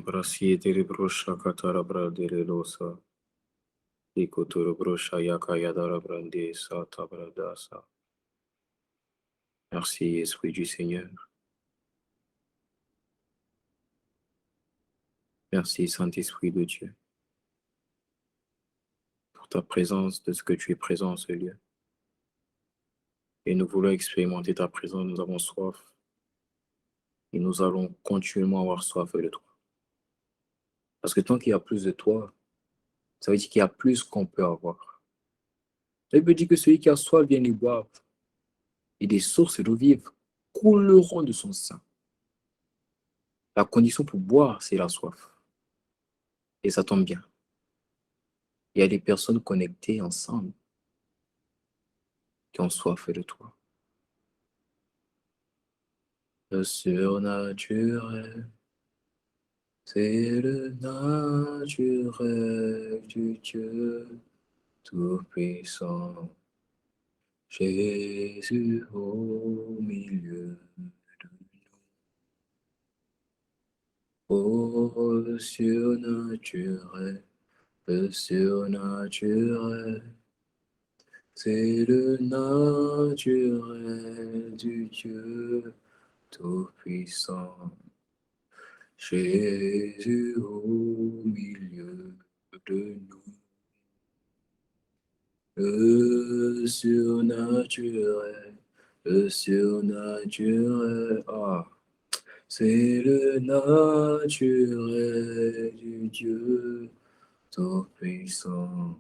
Brasi delibrocha katarabra delelosa. Ikotorobrocha yakayadara brande satabradasa. Merci, Esprit du Seigneur. Merci, Saint-Esprit de Dieu, pour ta présence, de ce que tu es présent en ce lieu. Et nous voulons expérimenter ta présence, nous avons soif. Et nous allons continuellement avoir soif de toi. Parce que tant qu'il y a plus de toi, ça veut dire qu'il y a plus qu'on peut avoir. Ça veut dire que celui qui a soif vient y boire. Et des sources d'eau vive couleront de son sein. La condition pour boire, c'est la soif. Et ça tombe bien. Il y a des personnes connectées ensemble qui ont soif de toi. Le surnaturel, c'est le naturel du Dieu Tout-Puissant. Jésus au milieu de nous. Oh, le surnaturel, c'est le naturel du Dieu Tout-Puissant. Jésus au milieu de nous. Le surnaturel, c'est le naturel du Dieu Tout-Puissant.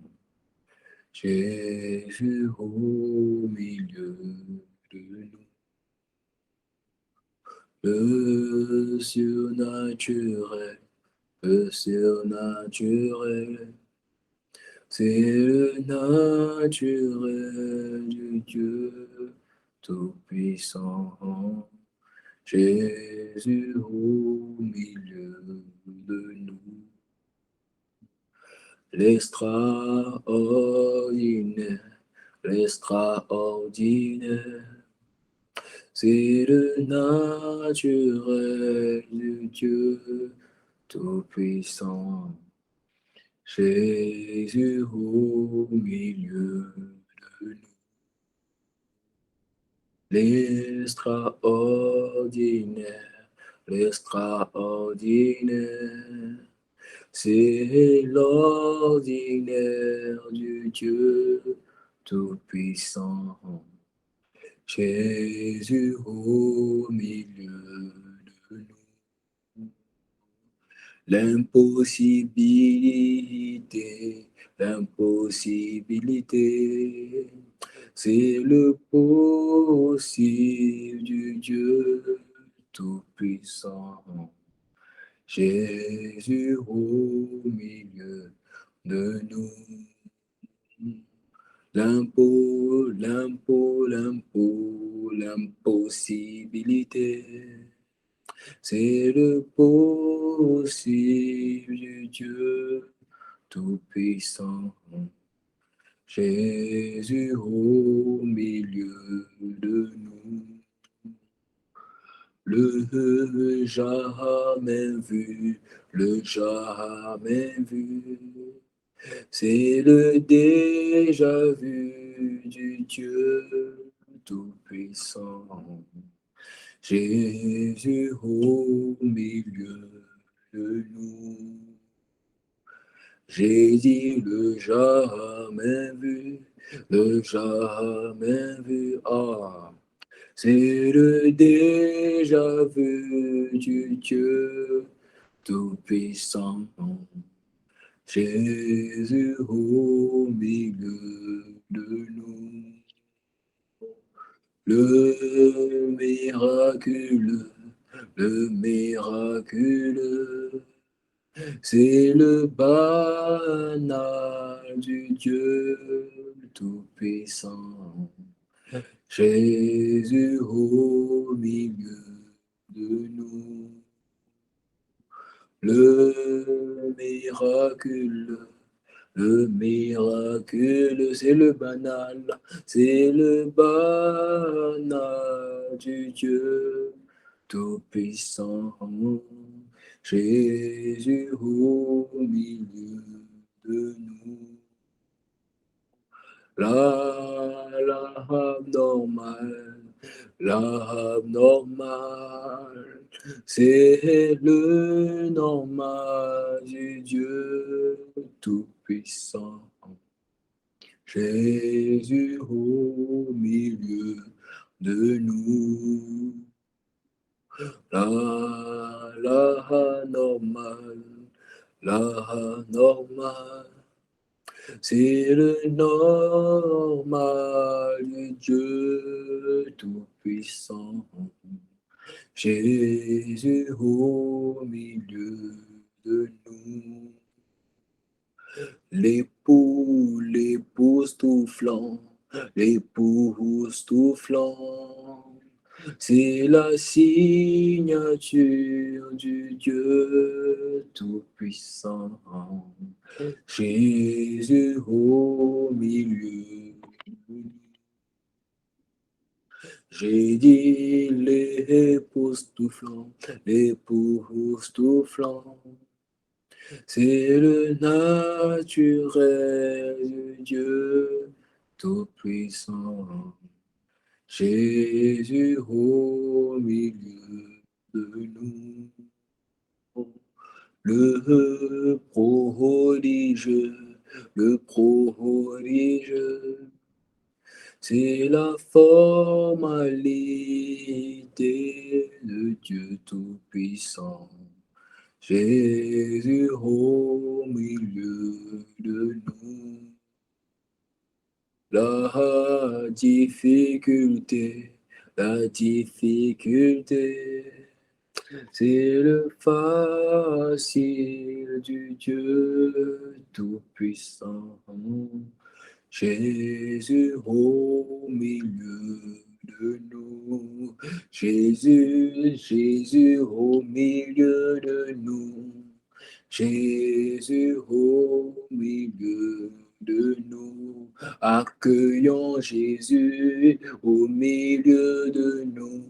Jésus au milieu de nous. Le surnaturel, c'est le naturel du Dieu Tout-Puissant. Jésus au milieu de nous. L'extraordinaire, c'est le naturel du Dieu Tout-Puissant. Jésus au milieu de nous. L'extraordinaire, c'est l'ordinaire du Dieu Tout-Puissant. Jésus au milieu de nous. L'impossibilité, c'est le possible du Dieu Tout-Puissant. Jésus au milieu de nous. L'impossibilité, c'est le possible du Dieu Tout-Puissant. Jésus au milieu de nous. Le jamais vu, c'est le déjà vu du Dieu Tout-Puissant. Jésus au milieu de nous. J'ai dit le jamais vu, ah, c'est le déjà vu du Dieu Tout-Puissant. Jésus au milieu de nous. Le miracle, c'est le banal du Dieu Tout-Puissant. Jésus au milieu de nous. Le miracle, c'est le banal du Dieu Tout-Puissant. Jésus au milieu de nous. La abnormal, c'est le normal du Dieu Tout-Puissant. Jésus au milieu de nous. La normal, c'est le normal du Dieu Tout-Puissant. Jésus au milieu de nous. L'époux époustouflant, c'est la signature du Dieu Tout-Puissant. Jésus au milieu. J'ai dit l'époustouflant, c'est le naturel du Dieu Tout-Puissant. Jésus au milieu de nous. Le prodige, c'est la formalité de Dieu Tout-Puissant. Jésus au milieu de nous. La difficulté, c'est le facile du Dieu Tout-Puissant. Jésus au milieu de nous. Jésus au milieu de nous. Jésus au milieu de nous. Accueillons Jésus au milieu de nous.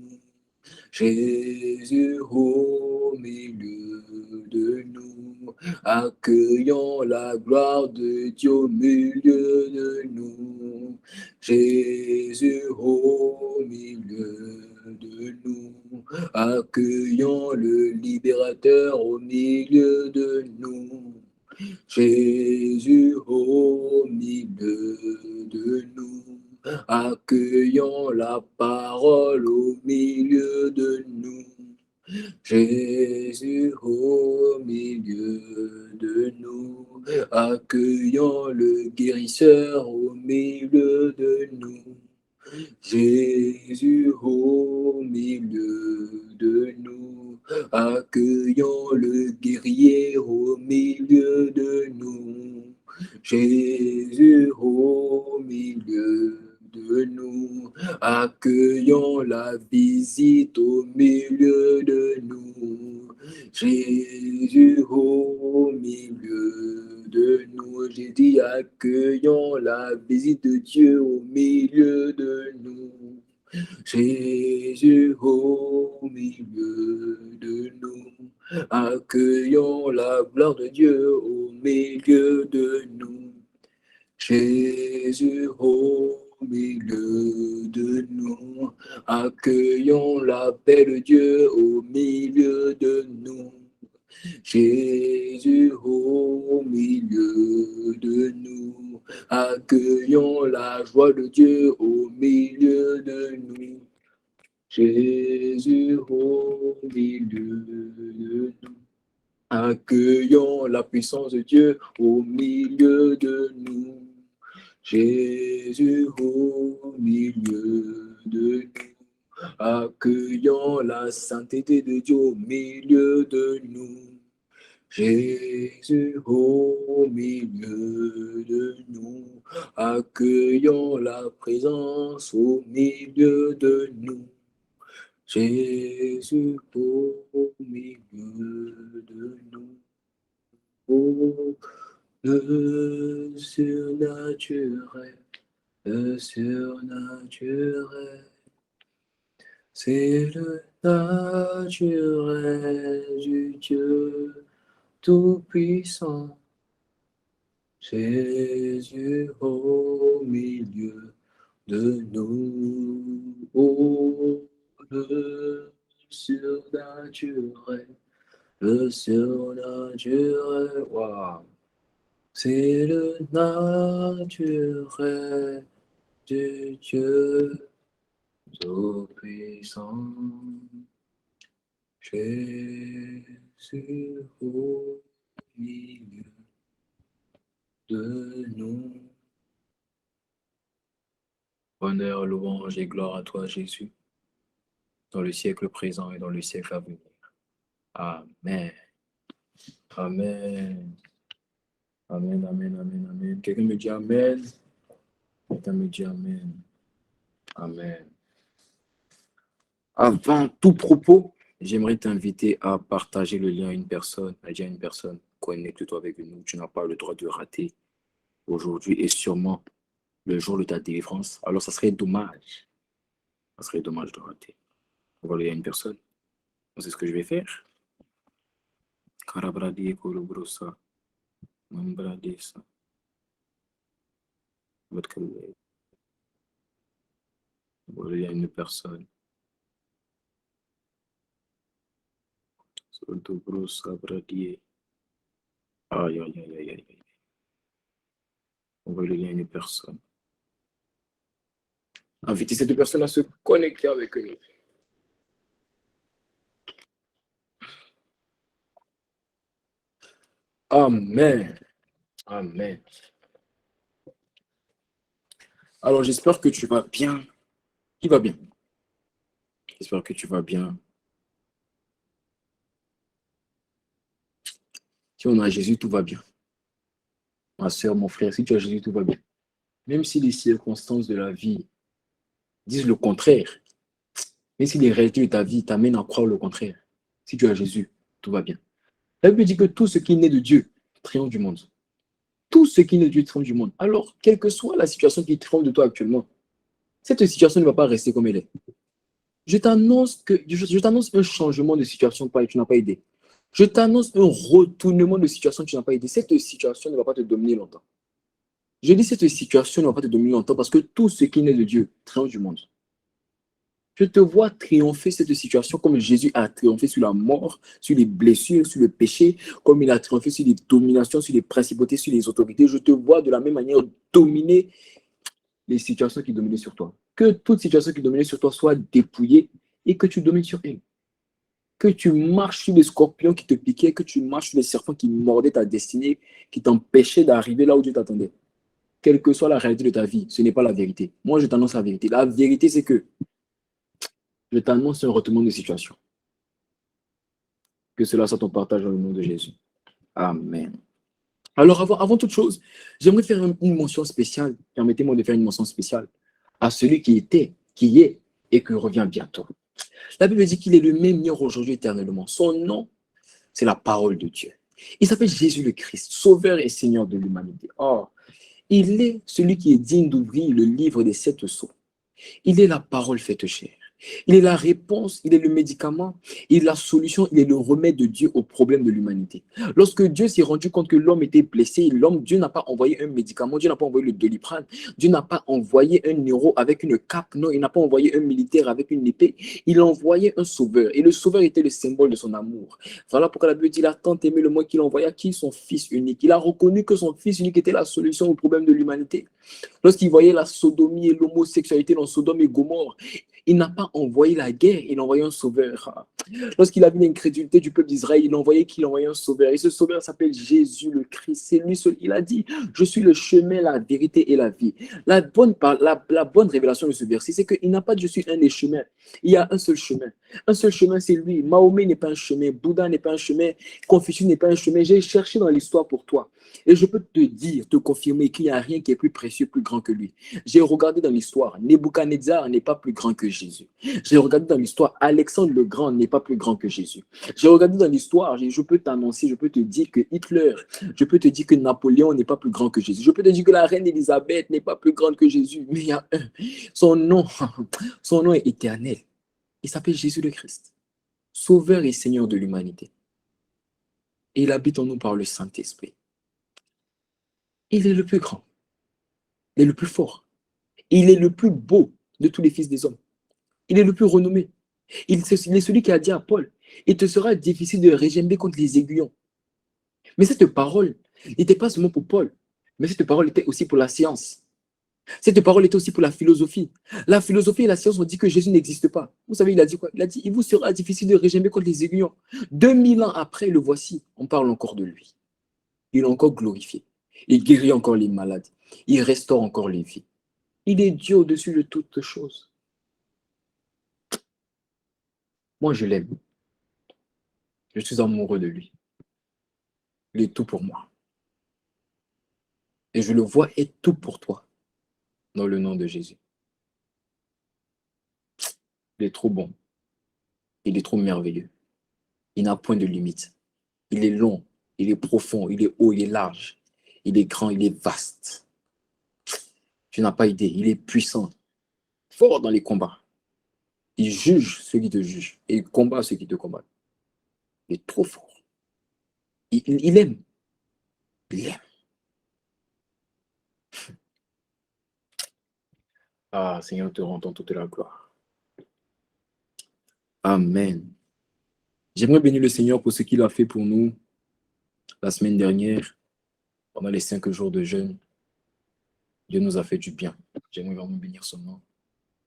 Jésus au milieu de nous, accueillons la gloire de Dieu au milieu de nous. Jésus au milieu de nous, accueillons le libérateur au milieu de nous. Jésus au milieu de nous. Accueillons la parole au milieu de nous. Jésus au milieu de nous. Accueillons le guérisseur au milieu de nous. Jésus au milieu de nous. Accueillons le guerrier au milieu de nous. Jésus au milieu de nous. Accueillons la visite au milieu de nous. Jésus au milieu de nous. J'ai dit accueillons la visite de Dieu au milieu de nous. Jésus au milieu de nous. Accueillons la gloire de Dieu au milieu de nous. Jésus au milieu de nous. Accueillons la paix de Dieu au milieu de nous. Jésus au milieu de nous. Accueillons la joie de Dieu au milieu de nous. Jésus au milieu de nous. Accueillons la puissance de Dieu au milieu de nous. Jésus au milieu de nous. Accueillons la sainteté de Dieu au milieu de nous. Jésus au milieu de nous. Accueillons la présence au milieu de nous. Jésus au milieu de nous. Oh, le surnaturel, C'est le naturel du Dieu Tout-Puissant. Jésus au milieu de nous. Oh, le surnaturel, le surnaturel. Waouh. C'est le naturel du Dieu Tout-Puissant. Jésus au milieu de nous. Honneur, louange et gloire à toi, Jésus, dans le siècle présent et dans le siècle à venir. Amen. Amen. Amen, amen, amen, amen. Quelqu'un me dit Amen. Quelqu'un me dit Amen. Amen. Avant tout propos, j'aimerais t'inviter à partager le lien à une personne, à dire à une personne, connecte-toi avec nous. Tu n'as pas le droit de rater aujourd'hui et sûrement le jour de ta délivrance. Alors, ça serait dommage. Ça serait dommage de rater. On va le lien à une personne. C'est ce que je vais faire. Karabradi Kolobrosa. Mambradesa. Votre on va le lien à une personne. Soltobrosa Bradier. Aïe, aïe, aïe, aïe, aïe. On va le lien à une personne. Invitez cette personne à se connecter avec nous. Amen. Amen. Alors, j'espère que tu vas bien. Qui va bien? J'espère que tu vas bien. Si on a Jésus, tout va bien. Ma soeur, mon frère, si tu as Jésus, tout va bien. Même si les circonstances de la vie disent le contraire, même si les réalités de ta vie t'amènent à croire le contraire, si tu as Jésus, tout va bien. La Bible dit que tout ce qui naît de Dieu triomphe du monde. Tout ce qui naît de Dieu triomphe du monde. Alors, quelle que soit la situation qui triomphe de toi actuellement, cette situation ne va pas rester comme elle est. Je t'annonce un changement de situation que tu n'as pas aidé. Je t'annonce un retournement de situation que tu n'as pas aidé. Cette situation ne va pas te dominer longtemps. Je dis cette situation ne va pas te dominer longtemps parce que tout ce qui naît de Dieu triomphe du monde. Je te vois triompher cette situation comme Jésus a triomphé sur la mort, sur les blessures, sur le péché, comme il a triomphé sur les dominations, sur les principautés, sur les autorités. Je te vois de la même manière dominer les situations qui dominaient sur toi. Que toute situation qui dominait sur toi soit dépouillée et que tu domines sur elle. Que tu marches sur les scorpions qui te piquaient, que tu marches sur les serpents qui mordaient ta destinée, qui t'empêchaient d'arriver là où Dieu t'attendait. Quelle que soit la réalité de ta vie, ce n'est pas la vérité. Moi, je t'annonce la vérité. La vérité, c'est que je t'annonce un retournement de situation. Que cela soit ton partage dans le nom de Jésus. Amen. Alors, avant toute chose, j'aimerais faire une mention spéciale. Permettez-moi de faire une mention spéciale à celui qui était, qui est et qui revient bientôt. La Bible dit qu'il est le même hier, aujourd'hui, éternellement. Son nom, c'est la parole de Dieu. Il s'appelle Jésus le Christ, Sauveur et Seigneur de l'humanité. Or, il est celui qui est digne d'ouvrir le livre des 7 sceaux. Il est la parole faite chair. Il est la réponse, il est le médicament, il est la solution, il est le remède de Dieu aux problèmes de l'humanité. Lorsque Dieu s'est rendu compte que l'homme était blessé, Dieu n'a pas envoyé un médicament, Dieu n'a pas envoyé le Doliprane, Dieu n'a pas envoyé un héros avec une cape, non, il n'a pas envoyé un militaire avec une épée, il a envoyé un sauveur. Et le sauveur était le symbole de son amour. Voilà pourquoi la Bible dit, il a tant aimé le monde qu'il envoya qui son fils unique. Il a reconnu que son fils unique était la solution aux problèmes de l'humanité. Lorsqu'il voyait la sodomie et l'homosexualité dans Sodome et Gomorrhe, il n'a pas envoyé la guerre, il a envoyé un sauveur. Lorsqu'il a vu l'incrédulité du peuple d'Israël, il a envoyé un sauveur. Et ce sauveur s'appelle Jésus le Christ. C'est lui seul. Il a dit, je suis le chemin, la vérité et la vie. La bonne révélation de ce verset, c'est qu'il n'a pas dit je suis un des chemins. Il y a un seul chemin. Un seul chemin, c'est lui. Mahomet n'est pas un chemin. Bouddha n'est pas un chemin. Confucius n'est pas un chemin. J'ai cherché dans l'histoire pour toi. Et je peux te dire, te confirmer qu'il n'y a rien qui est plus précieux, plus grand que lui. J'ai regardé dans l'histoire, Nebuchadnezzar n'est pas plus grand que Jésus. J'ai regardé dans l'histoire, Alexandre le Grand n'est pas plus grand que Jésus. J'ai regardé dans l'histoire, je peux t'annoncer, je peux te dire que Hitler, je peux te dire que Napoléon n'est pas plus grand que Jésus. Je peux te dire que la reine Élisabeth n'est pas plus grande que Jésus. Mais il y a un, son nom, son nom est éternel. Il s'appelle Jésus le Christ, Sauveur et Seigneur de l'humanité. Et il habite en nous par le Saint-Esprit. Il est le plus grand, il est le plus fort, il est le plus beau de tous les fils des hommes. Il est le plus renommé. Il est celui qui a dit à Paul, il te sera difficile de régimber contre les aiguillons. Mais cette parole n'était pas seulement pour Paul, mais cette parole était aussi pour la science. Cette parole était aussi pour la philosophie. La philosophie et la science ont dit que Jésus n'existe pas. Vous savez, il a dit quoi? Il a dit, il vous sera difficile de régimber contre les aiguillons. 2000 ans après, le voici, on parle encore de lui. Il est encore glorifié. Il guérit encore les malades. Il restaure encore les vies. Il est Dieu au-dessus de toutes choses. Moi, je l'aime. Je suis amoureux de lui. Il est tout pour moi. Et je le vois être tout pour toi. Dans le nom de Jésus. Il est trop bon. Il est trop merveilleux. Il n'a point de limite. Il est long, il est profond, il est haut, il est large. Il est grand, il est vaste. Tu n'as pas idée. Il est puissant, fort dans les combats. Il juge ceux qui te jugent et il combat ceux qui te combattent. Il est trop fort. Il aime. Il aime. Ah, Seigneur, te rendons toute la gloire. Amen. J'aimerais bénir le Seigneur pour ce qu'il a fait pour nous la semaine dernière, pendant les 5 jours de jeûne. Dieu nous a fait du bien. J'aimerais vraiment bénir son nom.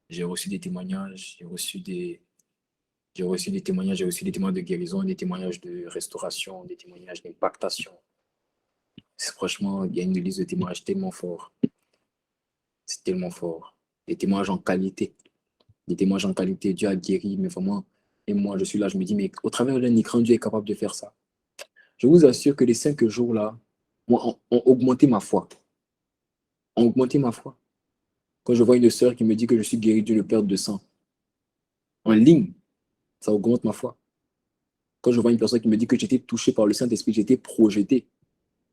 J'ai reçu des témoignages, j'ai reçu des témoignages, j'ai reçu des témoignages de guérison, des témoignages de restauration, des témoignages d'impactation. Franchement, il y a une liste de témoignages tellement fort. C'est tellement fort. Des témoignages en qualité. Des témoignages en qualité. Dieu a guéri, mais vraiment. Et moi, je suis là, je me dis, mais au travers d'un écran, Dieu est capable de faire ça. Je vous assure que les 5 jours-là ont augmenté ma foi. Ont augmenté ma foi. Quand je vois une sœur qui me dit que je suis guéri d'une perte de sang, en ligne, ça augmente ma foi. Quand je vois une personne qui me dit que j'étais touché par le Saint-Esprit, j'étais projeté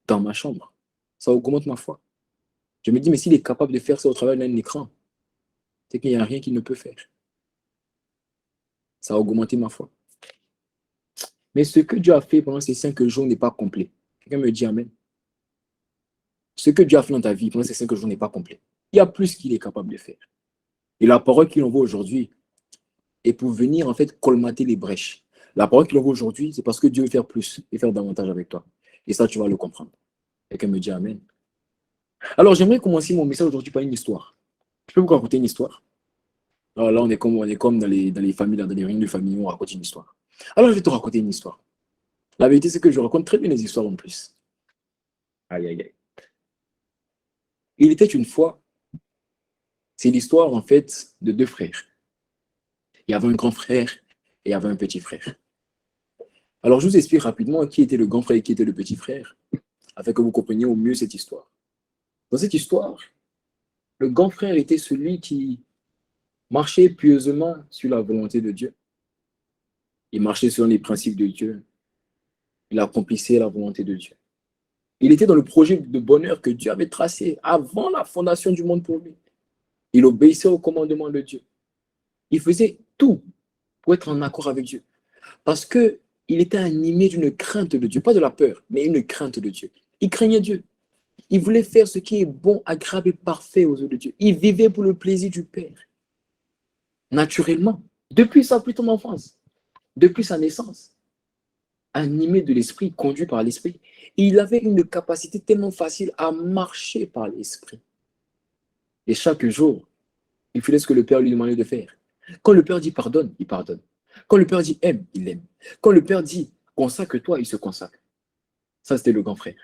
dans ma chambre, ça augmente ma foi. Je me dis, mais s'il est capable de faire ça au travers d'un écran, c'est qu'il n'y a rien qu'il ne peut faire. Ça a augmenté ma foi. Mais ce que Dieu a fait pendant ces 5 jours n'est pas complet. Quelqu'un me dit Amen. Ce que Dieu a fait dans ta vie pendant ces 5 jours n'est pas complet. Il y a plus qu'il est capable de faire. Et la parole qu'il envoie aujourd'hui est pour venir en fait colmater les brèches. La parole qu'il envoie aujourd'hui, c'est parce que Dieu veut faire plus et faire davantage avec toi. Et ça, tu vas le comprendre. Quelqu'un me dit Amen. Alors, j'aimerais commencer mon message aujourd'hui par une histoire. Je peux vous raconter une histoire? Alors là, on est comme dans les familles, dans les réunions de famille, on raconte une histoire. Alors, je vais te raconter une histoire. La vérité, c'est que je raconte très bien les histoires en plus. Aïe, aïe, aïe. Il était une fois, c'est l'histoire en fait de 2 frères. Il y avait un grand frère et il y avait un petit frère. Alors, je vous explique rapidement qui était le grand frère et qui était le petit frère, afin que vous compreniez au mieux cette histoire. Dans cette histoire, le grand frère était celui qui marchait pieusement sur la volonté de Dieu. Il marchait selon les principes de Dieu. Il accomplissait la volonté de Dieu. Il était dans le projet de bonheur que Dieu avait tracé avant la fondation du monde pour lui. Il obéissait au commandement de Dieu. Il faisait tout pour être en accord avec Dieu. Parce qu'il était animé d'une crainte de Dieu. Pas de la peur, mais une crainte de Dieu. Il craignait Dieu. Il voulait faire ce qui est bon, agréable et parfait aux yeux de Dieu. Il vivait pour le plaisir du Père. Naturellement. Depuis sa plus tendre enfance. Depuis sa naissance. Animé de l'esprit, conduit par l'esprit. Il avait une capacité tellement facile à marcher par l'esprit. Et chaque jour, il faisait ce que le Père lui demandait de faire. Quand le Père dit pardonne, il pardonne. Quand le Père dit aime, il aime. Quand le Père dit consacre-toi, il se consacre. Ça, c'était le grand frère.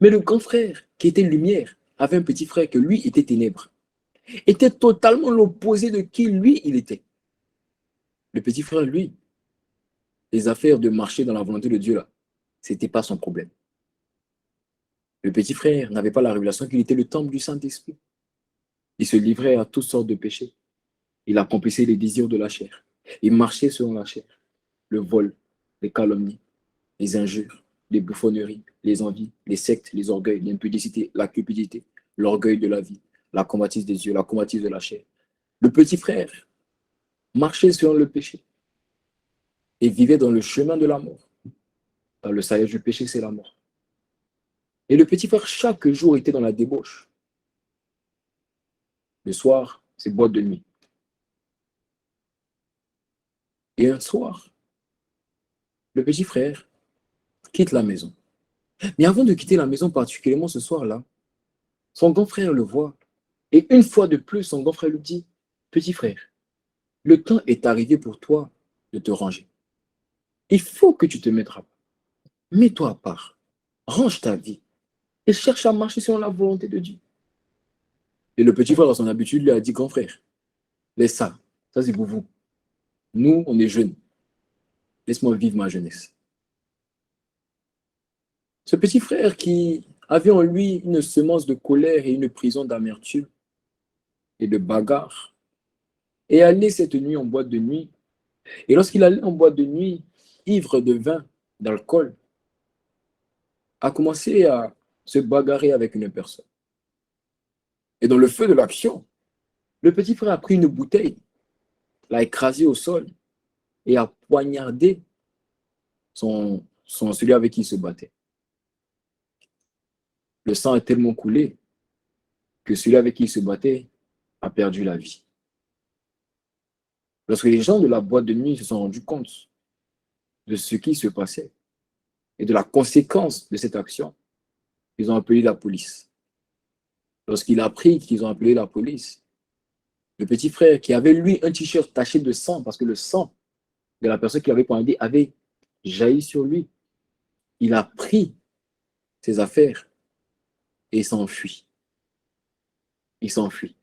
Mais le grand frère, qui était lumière, avait un petit frère que lui était ténèbres. Était totalement l'opposé de qui lui, il était. Le petit frère, lui, les affaires de marcher dans la volonté de Dieu, là, ce n'était pas son problème. Le petit frère n'avait pas la révélation qu'il était le temple du Saint-Esprit. Il se livrait à toutes sortes de péchés. Il accomplissait les désirs de la chair. Il marchait selon la chair. Le vol, les calomnies, les injures, les bouffonneries, les envies, les sectes, les orgueils, l'impudicité, la cupidité, l'orgueil de la vie, la convoitise des yeux, la convoitise de la chair. Le petit frère marchaient selon le péché et vivaient dans le chemin de la mort. Car le salaire du péché, c'est la mort. Et le petit frère, chaque jour, était dans la débauche. Le soir, c'est boîte de nuit. Et un soir, le petit frère quitte la maison. Mais avant de quitter la maison, particulièrement ce soir-là, son grand frère le voit. Et une fois de plus, son grand frère lui dit, petit frère, le temps est arrivé pour toi de te ranger. Il faut que tu te mettes à part. Mets-toi à part. Range ta vie et cherche à marcher selon la volonté de Dieu. Et le petit frère, dans son habitude, lui a dit, grand frère, laisse ça. Ça, c'est pour vous. Nous, on est jeunes. Laisse-moi vivre ma jeunesse. Ce petit frère qui avait en lui une semence de colère et une prison d'amertume et de bagarre, est allé cette nuit en boîte de nuit. Et lorsqu'il allait en boîte de nuit, ivre de vin, d'alcool, a commencé à se bagarrer avec une personne. Et dans le feu de l'action, le petit frère a pris une bouteille, l'a écrasée au sol et a poignardé celui avec qui il se battait. Le sang a tellement coulé que celui avec qui il se battait a perdu la vie. Lorsque les gens de la boîte de nuit se sont rendus compte de ce qui se passait et de la conséquence de cette action, ils ont appelé la police. Lorsqu'il a appris qu'ils ont appelé la police, le petit frère qui avait lui un t-shirt taché de sang, parce que le sang de la personne qui l'avait poignardé avait jailli sur lui, il a pris ses affaires et il s'enfuit. Il s'enfuit.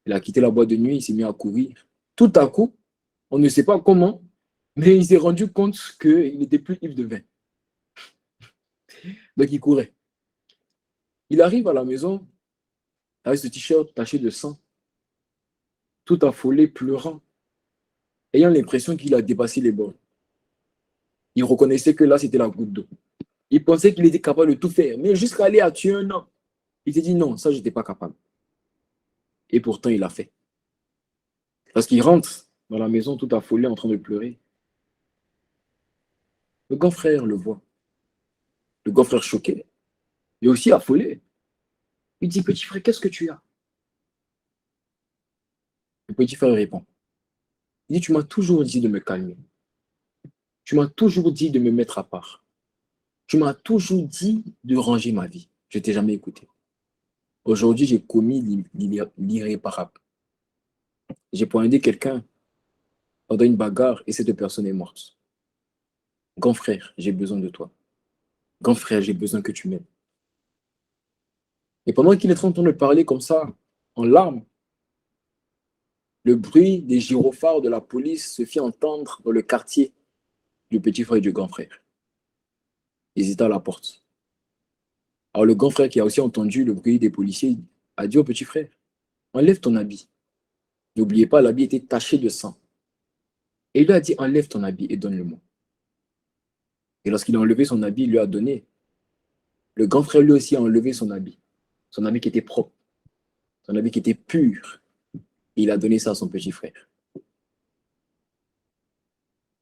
Il a quitté la boîte de nuit, il s'est mis à courir. Tout à coup, on ne sait pas comment, mais il s'est rendu compte qu'il n'était plus ivre de vin. Donc il courait. Il arrive à la maison avec ce t-shirt taché de sang, tout affolé, pleurant, ayant l'impression qu'il a dépassé les bornes. Il reconnaissait que là, c'était la goutte d'eau. Il pensait qu'il était capable de tout faire, mais jusqu'à aller à tuer un homme. Il s'est dit non, ça, je n'étais pas capable. Et pourtant, il l'a fait. Parce qu'il rentre dans la maison tout affolé, en train de pleurer. Le grand frère le voit. Le grand frère choqué, mais aussi affolé. Il dit, petit frère, qu'est-ce que tu as? Le petit frère répond. Il dit, tu m'as toujours dit de me calmer. Tu m'as toujours dit de me mettre à part. Tu m'as toujours dit de ranger ma vie. Je ne t'ai jamais écouté. Aujourd'hui, j'ai commis l'irréparable. J'ai poignardé quelqu'un pendant une bagarre et cette personne est morte. Grand frère, j'ai besoin de toi. Grand frère, j'ai besoin que tu m'aides. Et pendant qu'il est en train de parler comme ça, en larmes, le bruit des gyrophares de la police se fit entendre dans le quartier du petit frère et du grand frère. Ils étaient à la porte. Alors le grand frère qui a aussi entendu le bruit des policiers a dit au petit frère, enlève ton habit. N'oubliez pas, l'habit était taché de sang. Et il lui a dit, enlève ton habit et donne-le-moi. Et lorsqu'il a enlevé son habit, il lui a donné. Le grand frère lui aussi a enlevé son habit qui était propre, son habit qui était pur. Et il a donné ça à son petit frère.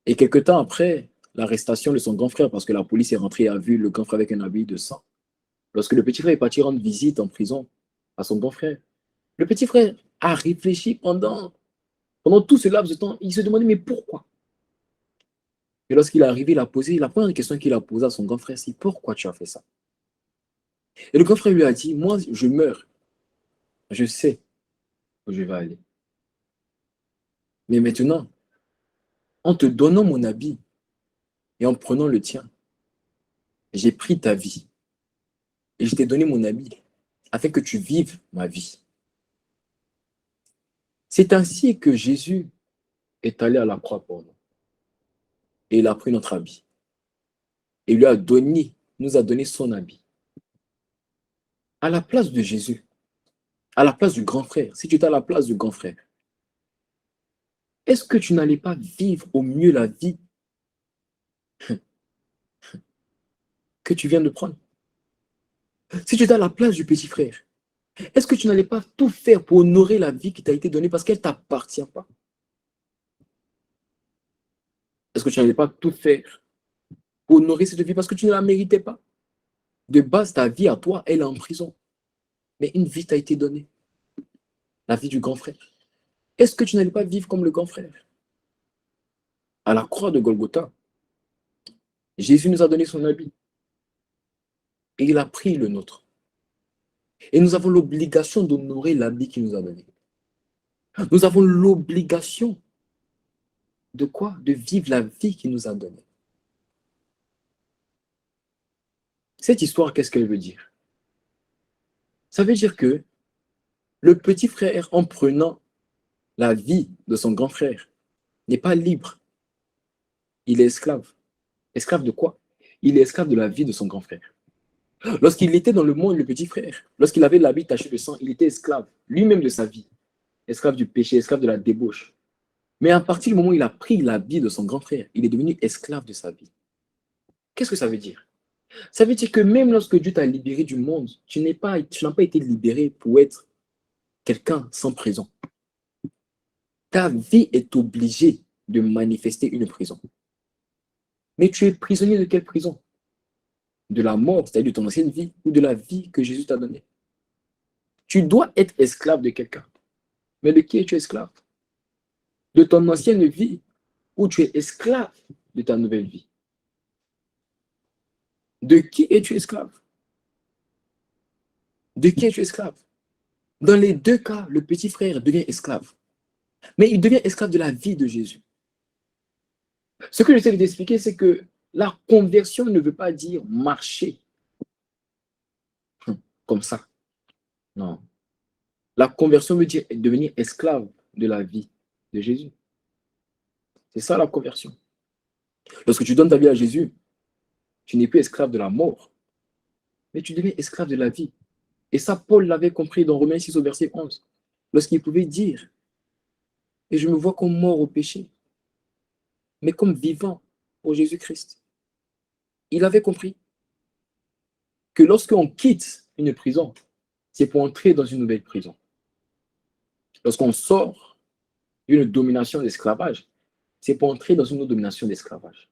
Et quelque temps après l'arrestation de son grand frère, parce que la police est rentrée et a vu le grand frère avec un habit de sang, lorsque le petit frère est parti rendre visite en prison à son grand frère, le petit frère a réfléchi pendant tout ce laps de temps. Il se demandait, mais pourquoi? Et lorsqu'il est arrivé, il a posé, la première question qu'il a posée à son grand frère, c'est pourquoi tu as fait ça? Et le grand frère lui a dit, moi, je meurs. Je sais où je vais aller. Mais maintenant, en te donnant mon habit et en prenant le tien, j'ai pris ta vie et je t'ai donné mon habit afin que tu vives ma vie. C'est ainsi que Jésus est allé à la croix pour nous. Et il a pris notre habit. Et il nous a donné son habit. À la place de Jésus, à la place du grand frère, si tu étais à la place du grand frère, est-ce que tu n'allais pas vivre au mieux la vie que tu viens de prendre? Si tu étais à la place du petit frère, est-ce que tu n'allais pas tout faire pour honorer la vie qui t'a été donnée parce qu'elle ne t'appartient pas? Est-ce que tu n'allais pas tout faire pour honorer cette vie parce que tu ne la méritais pas? De base, ta vie à toi, elle est en prison. Mais une vie t'a été donnée, la vie du grand frère. Est-ce que tu n'allais pas vivre comme le grand frère? À la croix de Golgotha, Jésus nous a donné son habit et il a pris le nôtre. Et nous avons l'obligation d'honorer l'habit qu'il nous a donné. Nous avons l'obligation de quoi? De vivre la vie qu'il nous a donnée. Cette histoire, qu'est-ce qu'elle veut dire? Ça veut dire que le petit frère, en prenant la vie de son grand frère, n'est pas libre. Il est esclave. Esclave de quoi? Il est esclave de la vie de son grand frère. Lorsqu'il était dans le monde, le petit frère, lorsqu'il avait l'habit taché de sang, il était esclave, lui-même de sa vie. Esclave du péché, esclave de la débauche. Mais à partir du moment où il a pris l'habit de son grand frère, il est devenu esclave de sa vie. Qu'est-ce que ça veut dire? Ça veut dire que même lorsque Dieu t'a libéré du monde, tu n'as pas été libéré pour être quelqu'un sans prison. Ta vie est obligée de manifester une prison. Mais tu es prisonnier de quelle prison? De la mort, c'est-à-dire de ton ancienne vie, ou de la vie que Jésus t'a donnée. Tu dois être esclave de quelqu'un. Mais de qui es-tu esclave? De ton ancienne vie, ou tu es esclave de ta nouvelle vie? De qui es-tu esclave? De qui es-tu esclave? Dans les deux cas, le petit frère devient esclave. Mais il devient esclave de la vie de Jésus. Ce que j'essaie d'expliquer, c'est que la conversion ne veut pas dire marcher comme ça. Non. La conversion veut dire devenir esclave de la vie de Jésus. C'est ça la conversion. Lorsque tu donnes ta vie à Jésus, tu n'es plus esclave de la mort, mais tu deviens esclave de la vie. Et ça, Paul l'avait compris dans Romains 6 au verset 11, lorsqu'il pouvait dire, et je me vois comme mort au péché, mais comme vivant pour Jésus-Christ. Il avait compris que lorsqu'on quitte une prison, c'est pour entrer dans une nouvelle prison. Lorsqu'on sort d'une domination d'esclavage, c'est pour entrer dans une autre domination d'esclavage.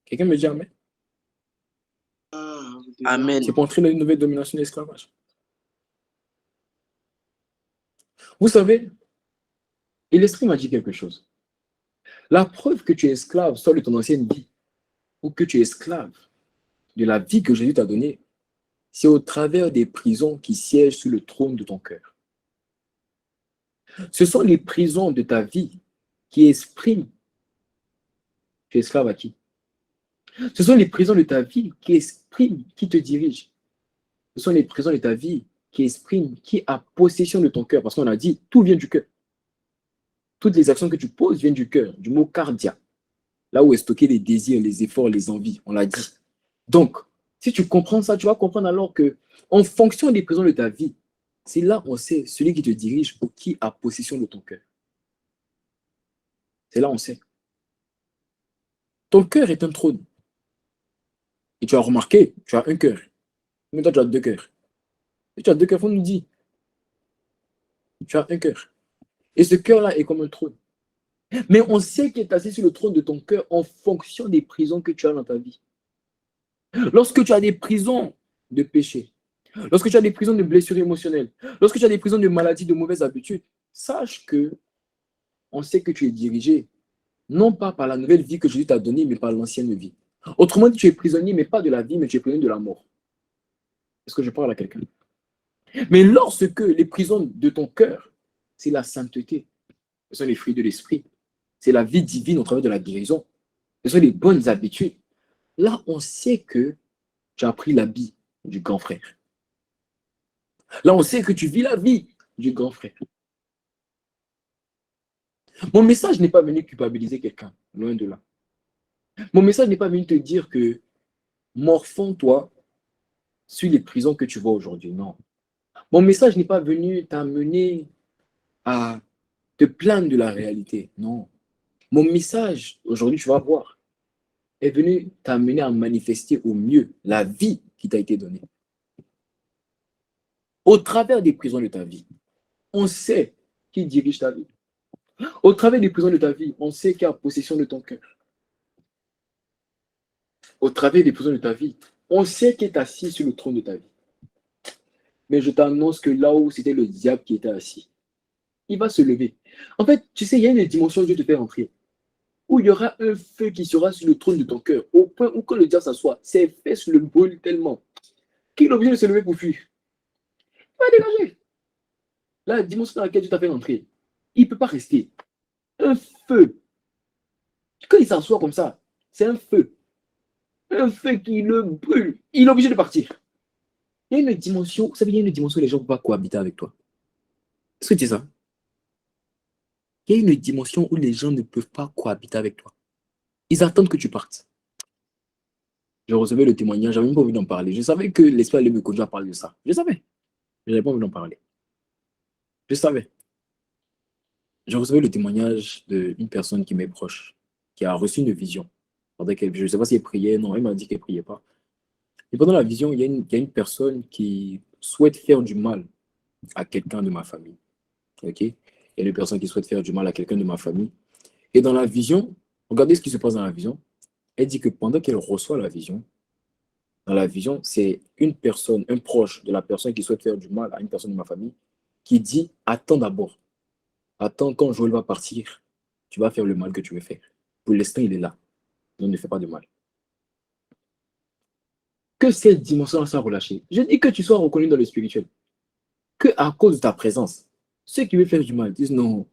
Quelqu'un me dit Amen? Amen. C'est pour entrer dans une nouvelle domination d'esclavage. Vous savez, et l'Esprit m'a dit quelque chose. La preuve que tu es esclave, soit de ton ancienne vie, ou que tu es esclave de la vie que Jésus t'a donnée, c'est au travers des prisons qui siègent sur le trône de ton cœur. Ce sont les prisons de ta vie qui expriment tu es esclave à qui? Ce sont les prisons de ta vie qui expriment qui te dirige. Ce sont les prisons de ta vie qui expriment qui a possession de ton cœur. Parce qu'on a dit, tout vient du cœur. Toutes les actions que tu poses viennent du cœur, du mot cardia. Là où est stocké les désirs, les efforts, les envies. On l'a dit. Donc, si tu comprends ça, tu vas comprendre alors que, en fonction des prisons de ta vie, c'est là on sait celui qui te dirige ou qui a possession de ton cœur. C'est là on sait. Ton cœur est un trône. Et tu as remarqué, tu as un cœur. Mais toi, tu as deux cœurs. Et tu as deux cœurs, on nous dit. Tu as un cœur. Et ce cœur-là est comme un trône. Mais on sait qu'il est assis sur le trône de ton cœur en fonction des prisons que tu as dans ta vie. Lorsque tu as des prisons de péché, lorsque tu as des prisons de blessures émotionnelles, lorsque tu as des prisons de maladies, de mauvaises habitudes, sache que on sait que tu es dirigé, non pas par la nouvelle vie que Jésus t'a donnée, mais par l'ancienne vie. Autrement dit, tu es prisonnier, mais pas de la vie, mais tu es prisonnier de la mort. Est-ce que je parle à quelqu'un? Mais lorsque les prisons de ton cœur, c'est la sainteté, ce sont les fruits de l'esprit, c'est la vie divine au travers de la guérison, ce sont les bonnes habitudes, là, on sait que tu as pris l'habit du grand frère. Là, on sait que tu vis la vie du grand frère. Mon message n'est pas venu culpabiliser quelqu'un, loin de là. Mon message n'est pas venu te dire que morfonds-toi sur les prisons que tu vois aujourd'hui. Non. Mon message n'est pas venu t'amener à te plaindre de la réalité. Non. Mon message, aujourd'hui, tu vas voir, est venu t'amener à manifester au mieux la vie qui t'a été donnée. Au travers des prisons de ta vie, on sait qui dirige ta vie. Au travers des prisons de ta vie, on sait qui a possession de ton cœur. Au travers des prisons de ta vie, on sait qui est assis sur le trône de ta vie. Mais je t'annonce que là où c'était le diable qui était assis, il va se lever. En fait, tu sais, il y a une dimension où Dieu te fait entrer, où il y aura un feu qui sera sur le trône de ton cœur, au point où quand le diable s'assoit, ses fesses le brûlent tellement qu'il est obligé de se lever pour fuir. Il va dégager. La dimension dans laquelle Dieu t'a fait entrer, il ne peut pas rester. Un feu. Quand il s'assoit comme ça, c'est un feu. Un feu qui le brûle. Il est obligé de partir. Il y a une dimension, vous savez, il y a une dimension où les gens ne peuvent pas cohabiter avec toi. Est-ce que tu sais ça? Il y a une dimension où les gens ne peuvent pas cohabiter avec toi. Ils attendent que tu partes. Je recevais le témoignage, j'avais même pas envie d'en parler. Je savais que l'esprit allait me conduire à parler de ça. Je savais. Je n'avais pas envie d'en parler. Je savais. Je recevais le témoignage d'une personne qui m'est proche, qui a reçu une vision. Je ne sais pas si elle priait, non, elle m'a dit qu'elle ne priait pas. Et pendant la vision, il y a une personne qui souhaite faire du mal à quelqu'un de ma famille. Ok? Il y a une personne qui souhaite faire du mal à quelqu'un de ma famille. Et dans la vision, regardez ce qui se passe dans la vision. Elle dit que pendant qu'elle reçoit la vision, dans la vision, c'est une personne, un proche de la personne qui souhaite faire du mal à une personne de ma famille, qui dit, attends d'abord. Attends, quand Joël va partir, tu vas faire le mal que tu veux faire. Pour l'instant, il est là. Donc ne fais pas de mal. Que cette dimension soit relâchée. Je dis que tu sois reconnu dans le spirituel. Que à cause de ta présence, ceux qui veulent faire du mal disent non,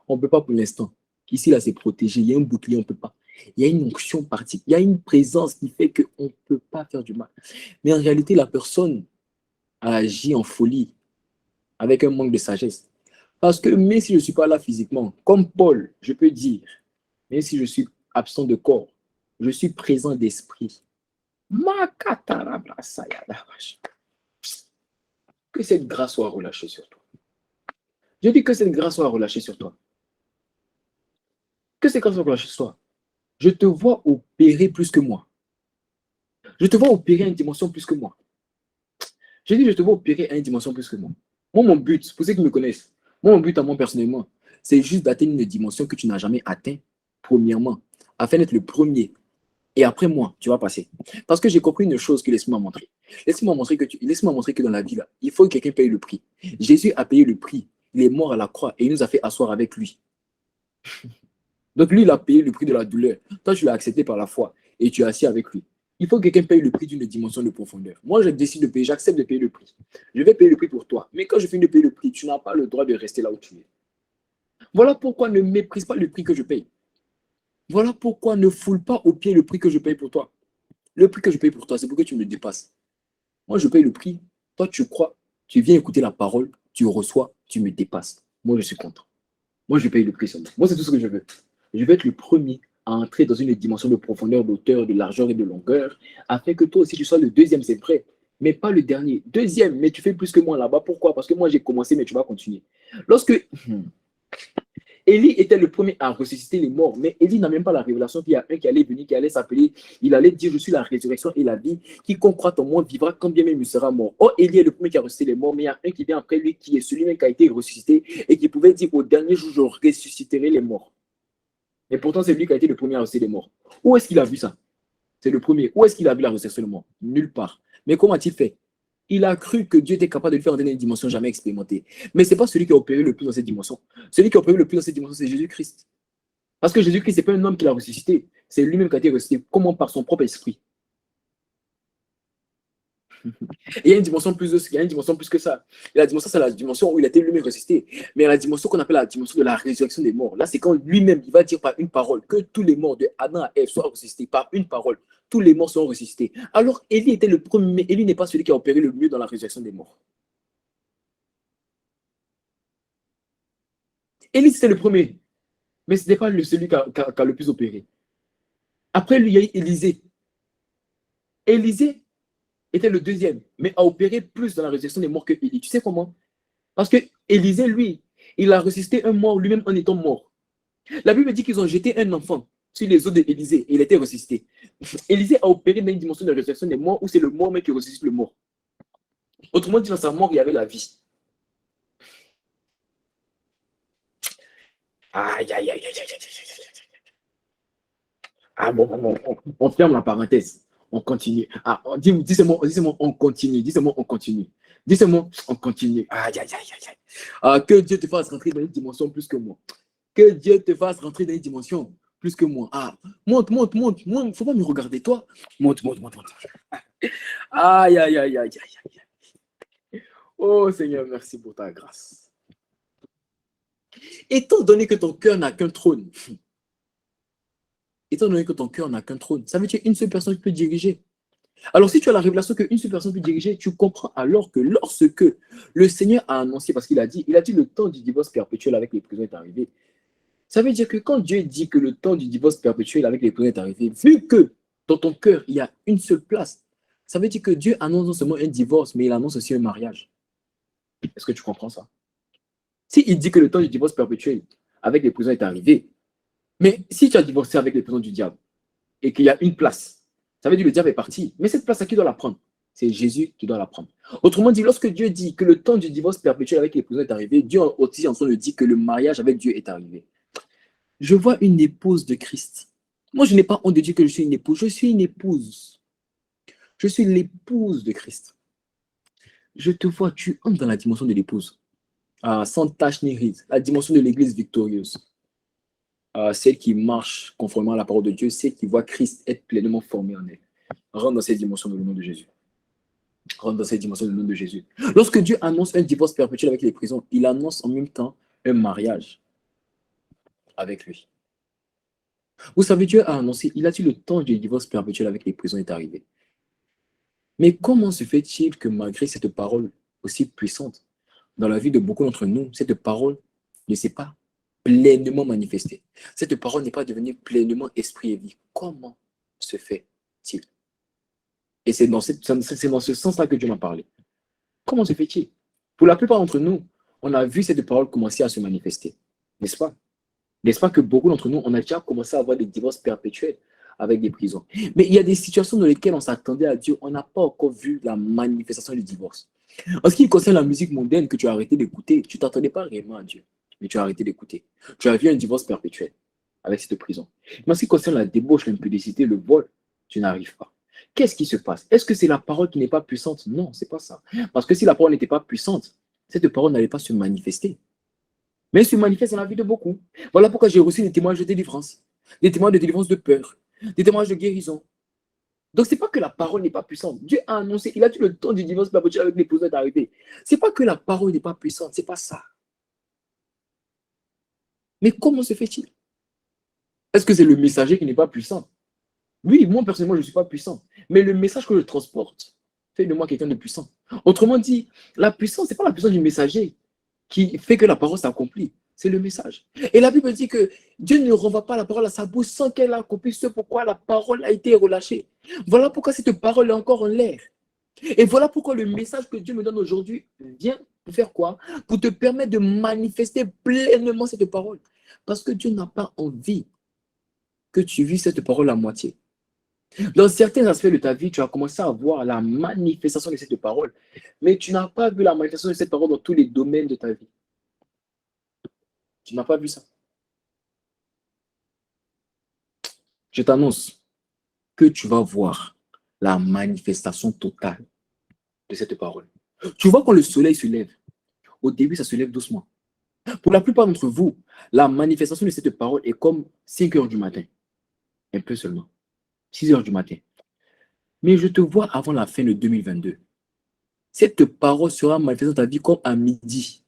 on ne peut pas pour l'instant. Ici, là, c'est protégé. Il y a un bouclier, on ne peut pas. Il y a une onction particulière. Il y a une présence qui fait qu'on ne peut pas faire du mal. Mais en réalité, la personne a agi en folie, avec un manque de sagesse. Parce que même si je ne suis pas là physiquement, comme Paul, je peux dire, même si je suis absent de corps, je suis présent d'esprit. Que cette grâce soit relâchée sur toi. Je dis que cette grâce soit relâchée sur toi. Que cette grâce soit relâchée sur toi. Je te vois opérer plus que moi. Je te vois opérer à une dimension plus que moi. Je dis, je te vois opérer à une dimension plus que moi. Moi, mon but, pour ceux qui me connaissent, mon but à moi personnellement, c'est juste d'atteindre une dimension que tu n'as jamais atteinte, premièrement, afin d'être le premier. Et après moi, tu vas passer. Parce que j'ai compris une chose que l'Esprit m'a montré. L'Esprit m'a montré que dans la vie, là, il faut que quelqu'un paye le prix. Jésus a payé le prix. Il est mort à la croix et il nous a fait asseoir avec lui. Donc lui, il a payé le prix de la douleur. Toi, tu l'as accepté par la foi et tu es assis avec lui. Il faut que quelqu'un paye le prix d'une dimension de profondeur. Moi, je décide de payer, j'accepte de payer le prix. Je vais payer le prix pour toi. Mais quand je finis de payer le prix, tu n'as pas le droit de rester là où tu es. Voilà pourquoi ne méprise pas le prix que je paye. Voilà pourquoi ne foule pas au pied le prix que je paye pour toi. Le prix que je paye pour toi, c'est pour que tu me dépasses. Moi, je paye le prix. Toi, tu crois, tu viens écouter la parole, tu reçois, tu me dépasses. Moi, je suis content. Moi, je paye le prix seulement. Moi, c'est tout ce que je veux. Je veux être le premier à entrer dans une dimension de profondeur, d'auteur, de largeur et de longueur, afin que toi aussi, tu sois le deuxième, c'est vrai, mais pas le dernier. Deuxième, mais tu fais plus que moi là-bas. Pourquoi? Parce que moi, j'ai commencé, mais tu vas continuer. Lorsque Élie était le premier à ressusciter les morts, mais Élie n'a même pas la révélation qu'il y a un qui allait venir, qui allait s'appeler, il allait dire, je suis la résurrection et la vie, quiconque croit en moi vivra quand bien même il sera mort. Or, Élie est le premier qui a ressuscité les morts, mais il y a un qui vient après lui, qui est celui-même qui a été ressuscité et qui pouvait dire, au dernier jour, je ressusciterai les morts. Et pourtant, c'est lui qui a été le premier à ressusciter les morts. Où est-ce qu'il a vu ça? C'est le premier. Où est-ce qu'il a vu la résurrection des morts? Nulle part. Mais comment a-t-il fait? Il a cru que Dieu était capable de le faire entrer dans une dimension jamais expérimentée. Mais ce n'est pas celui qui a opéré le plus dans cette dimension. Celui qui a opéré le plus dans cette dimension, c'est Jésus-Christ. Parce que Jésus-Christ, ce n'est pas un homme qui l'a ressuscité. C'est lui-même qui a été ressuscité. Comment? Par son propre esprit. Et il y a une dimension plus que ça. Et la dimension, c'est la dimension où il a été lui-même ressuscité. Mais la dimension qu'on appelle la dimension de la résurrection des morts, là, c'est quand lui-même, il va dire par une parole que tous les morts de Adam à Ève soient ressuscités par une parole. Tous les morts sont ressuscités. Alors, Élie était le premier, mais Élie n'est pas celui qui a opéré le mieux dans la résurrection des morts. Élie, c'était le premier, mais ce n'est pas celui qui a le plus opéré. Après lui, il y a eu Élisée. Élisée était le deuxième, mais a opéré plus dans la résurrection des morts que Élie. Tu sais comment? Parce que Élisée, lui, il a ressuscité un mort lui-même en étant mort. La Bible dit qu'ils ont jeté un enfant sur les os d'Élisée et il était ressuscité. Élisée a opéré dans une dimension de résurrection des morts où c'est le mort même qui ressuscite le mort. Autrement dit, dans sa mort, il y avait la vie. Aïe, aïe, aïe, aïe, aïe, aïe, aïe. Ah bon, on ferme la parenthèse. On continue. Ah, dis-moi, on continue. Dis-moi, on continue. Dis-moi, on continue. Aïe, aïe, aïe, aïe, aïe. Ah, que Dieu te fasse rentrer dans une dimension plus que moi. Que Dieu te fasse rentrer dans une dimension plus que moi. Ah, monte, monte, monte. Monte. Faut pas me regarder, toi. Monte, monte, monte, monte. Aïe, aïe, aïe, aïe, aïe, aïe. Oh Seigneur, merci pour ta grâce. Étant donné que ton cœur n'a qu'un trône, étant donné que ton cœur n'a qu'un trône, ça veut dire une seule personne qui peut diriger. Alors, si tu as la révélation qu'une seule personne peut diriger, tu comprends alors que lorsque le Seigneur a annoncé, parce qu'il a dit le temps du divorce perpétuel avec les prisons est arrivé. Ça veut dire que quand Dieu dit que le temps du divorce perpétuel avec les prisons est arrivé, vu que dans ton cœur, il y a une seule place, ça veut dire que Dieu annonce non seulement un divorce, mais il annonce aussi un mariage. Est-ce que tu comprends ça? S'il dit que le temps du divorce perpétuel avec les prisons est arrivé, mais si tu as divorcé avec les prisons du diable et qu'il y a une place, ça veut dire que le diable est parti. Mais cette place, à qui doit la prendre? C'est Jésus qui doit la prendre. Autrement dit, lorsque Dieu dit que le temps du divorce perpétuel avec les prisons est arrivé, Dieu aussi en train de dire que le mariage avec Dieu est arrivé. Je vois une épouse de Christ. Moi, je n'ai pas honte de dire que je suis une épouse. Je suis une épouse. Je suis l'épouse de Christ. Je te vois, tu entres dans la dimension de l'épouse. Sans tache ni ride. La dimension de l'église victorieuse. Celle qui marche conformément à la parole de Dieu, celle qui voit Christ être pleinement formé en elle. Rentre dans cette dimension dans le nom de Jésus. Rentre dans cette dimension dans le nom de Jésus. Lorsque Dieu annonce un divorce perpétuel avec les prisons, il annonce en même temps un mariage avec lui. Vous savez, Dieu a annoncé, il a dit le temps du divorce perpétuel avec les prisons est arrivé. Mais comment se fait-il que malgré cette parole aussi puissante, dans la vie de beaucoup d'entre nous, cette parole ne s'est pas pleinement manifestée. Cette parole n'est pas devenue pleinement esprit et vie. Comment se fait-il? Et c'est dans ce sens-là que Dieu m'a parlé. Comment se fait-il? Pour la plupart d'entre nous, on a vu cette parole commencer à se manifester. N'est-ce pas? N'est-ce pas que beaucoup d'entre nous, on a déjà commencé à avoir des divorces perpétuels avec des prisons. Mais il y a des situations dans lesquelles on s'attendait à Dieu, on n'a pas encore vu la manifestation du divorce. En ce qui concerne la musique mondaine que tu as arrêté d'écouter, tu ne t'attendais pas réellement à Dieu, mais tu as arrêté d'écouter. Tu as vu un divorce perpétuel avec cette prison. Mais en ce qui concerne la débauche, l'impudicité, le vol, tu n'arrives pas. Qu'est-ce qui se passe? Est-ce que c'est la parole qui n'est pas puissante? Non, ce n'est pas ça. Parce que si la parole n'était pas puissante, cette parole n'allait pas se manifester. Mais elle se manifeste dans la vie de beaucoup. Voilà pourquoi j'ai reçu des témoignages de délivrance, des témoignages de délivrance de peur, des témoignages de guérison. Donc, ce n'est pas que la parole n'est pas puissante. Dieu a annoncé, il a dit le temps du divorce perpétuel avec l'épouse est arrivé. Ce n'est pas que la parole n'est pas puissante, ce n'est pas ça. Mais comment se fait-il? Est-ce que c'est le messager qui n'est pas puissant? Oui, moi personnellement, je ne suis pas puissant. Mais le message que je transporte fait de moi quelqu'un de puissant. Autrement dit, la puissance, ce n'est pas la puissance du messager qui fait que la parole s'accomplit. C'est le message. Et la Bible dit que Dieu ne renvoie pas la parole à sa bouche sans qu'elle accomplisse ce pourquoi la parole a été relâchée. Voilà pourquoi cette parole est encore en l'air. Et voilà pourquoi le message que Dieu me donne aujourd'hui vient pour faire quoi? Pour te permettre de manifester pleinement cette parole. Parce que Dieu n'a pas envie que tu vives cette parole à moitié. Dans certains aspects de ta vie, tu as commencé à voir la manifestation de cette parole, mais tu n'as pas vu la manifestation de cette parole dans tous les domaines de ta vie. Tu n'as pas vu ça. Je t'annonce que tu vas voir la manifestation totale de cette parole. Tu vois quand le soleil se lève, au début, ça se lève doucement. Pour la plupart d'entre vous, la manifestation de cette parole est comme 5 heures du matin. Un peu seulement. 6 heures du matin. Mais je te vois avant la fin de 2022. Cette parole sera manifestée dans ta vie comme à midi.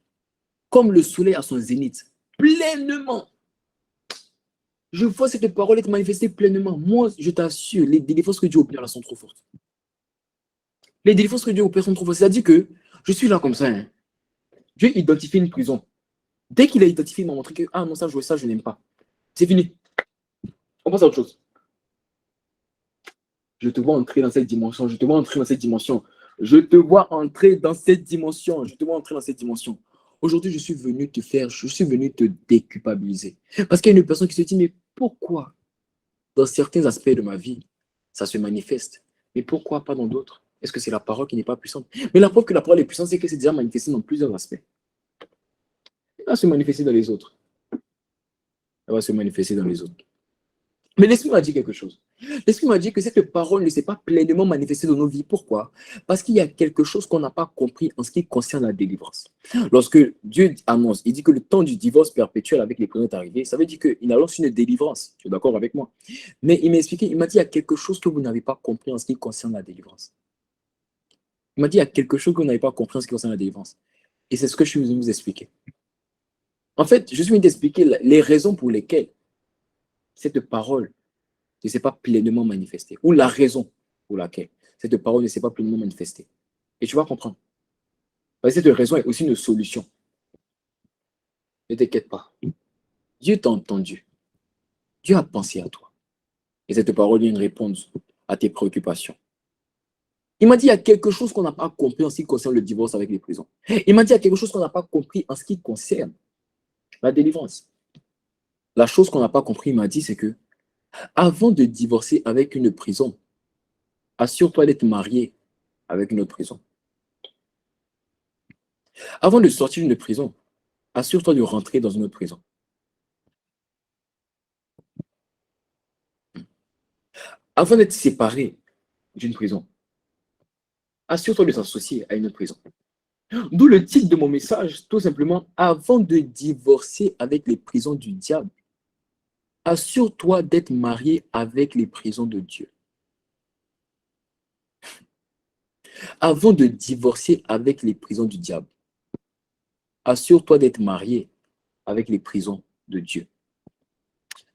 Comme le soleil à son zénith. Pleinement. Je vois cette parole être manifestée pleinement. Moi, je t'assure, les délivrances que Dieu opère là sont trop fortes. Les délivrances que Dieu opère sont trop fortes. C'est-à-dire que je suis là comme ça. Hein. Dieu identifie une prison. Dès qu'il a identifié, il m'a montré que, ah non, ça, je n'aime pas. C'est fini. On passe à autre chose. Je te vois entrer dans cette dimension. Je te vois entrer dans cette dimension. Je te vois entrer dans cette dimension. Je te vois entrer dans cette dimension. Aujourd'hui, je suis venu te déculpabiliser. Parce qu'il y a une personne qui se dit, mais pourquoi dans certains aspects de ma vie, ça se manifeste, mais pourquoi pas dans d'autres? Est-ce que c'est la parole qui n'est pas puissante? Mais la preuve que la parole est puissante, c'est que c'est déjà manifesté dans plusieurs aspects. Elle va se manifester dans les autres. Elle va se manifester dans les autres. Mais l'Esprit m'a dit quelque chose. L'Esprit m'a dit que cette parole ne s'est pas pleinement manifestée dans nos vies. Pourquoi? Parce qu'il y a quelque chose qu'on n'a pas compris en ce qui concerne la délivrance. Lorsque Dieu annonce, il dit que le temps du divorce perpétuel avec les prisons est arrivé, ça veut dire qu'il annonce une délivrance. Tu es d'accord avec moi? Mais il m'a expliqué, il m'a dit, il y a quelque chose que vous n'avez pas compris en ce qui concerne la délivrance. Il m'a dit, il y a quelque chose que vous n'avez pas compris en ce qui concerne la délivrance. Et c'est ce que je suis venu vous expliquer. En fait, je suis venu t'expliquer les raisons pour lesquelles cette parole ne s'est pas pleinement manifestée, ou la raison pour laquelle cette parole ne s'est pas pleinement manifestée. Et tu vas comprendre. Parce que cette raison est aussi une solution. Ne t'inquiète pas. Dieu t'a entendu. Dieu a pensé à toi. Et cette parole est une réponse à tes préoccupations. Il m'a dit, il y a quelque chose qu'on n'a pas compris en ce qui concerne le divorce avec les prisons. Il m'a dit, il y a quelque chose qu'on n'a pas compris en ce qui concerne la délivrance. La chose qu'on n'a pas compris, il m'a dit, c'est que avant de divorcer avec une prison, assure-toi d'être marié avec une autre prison. Avant de sortir d'une prison, assure-toi de rentrer dans une autre prison. Avant d'être séparé d'une prison, assure-toi de s'associer à une autre prison. D'où le titre de mon message, tout simplement, avant de divorcer avec les prisons du diable, assure-toi d'être marié avec les prisons de Dieu. Avant de divorcer avec les prisons du diable, assure-toi d'être marié avec les prisons de Dieu.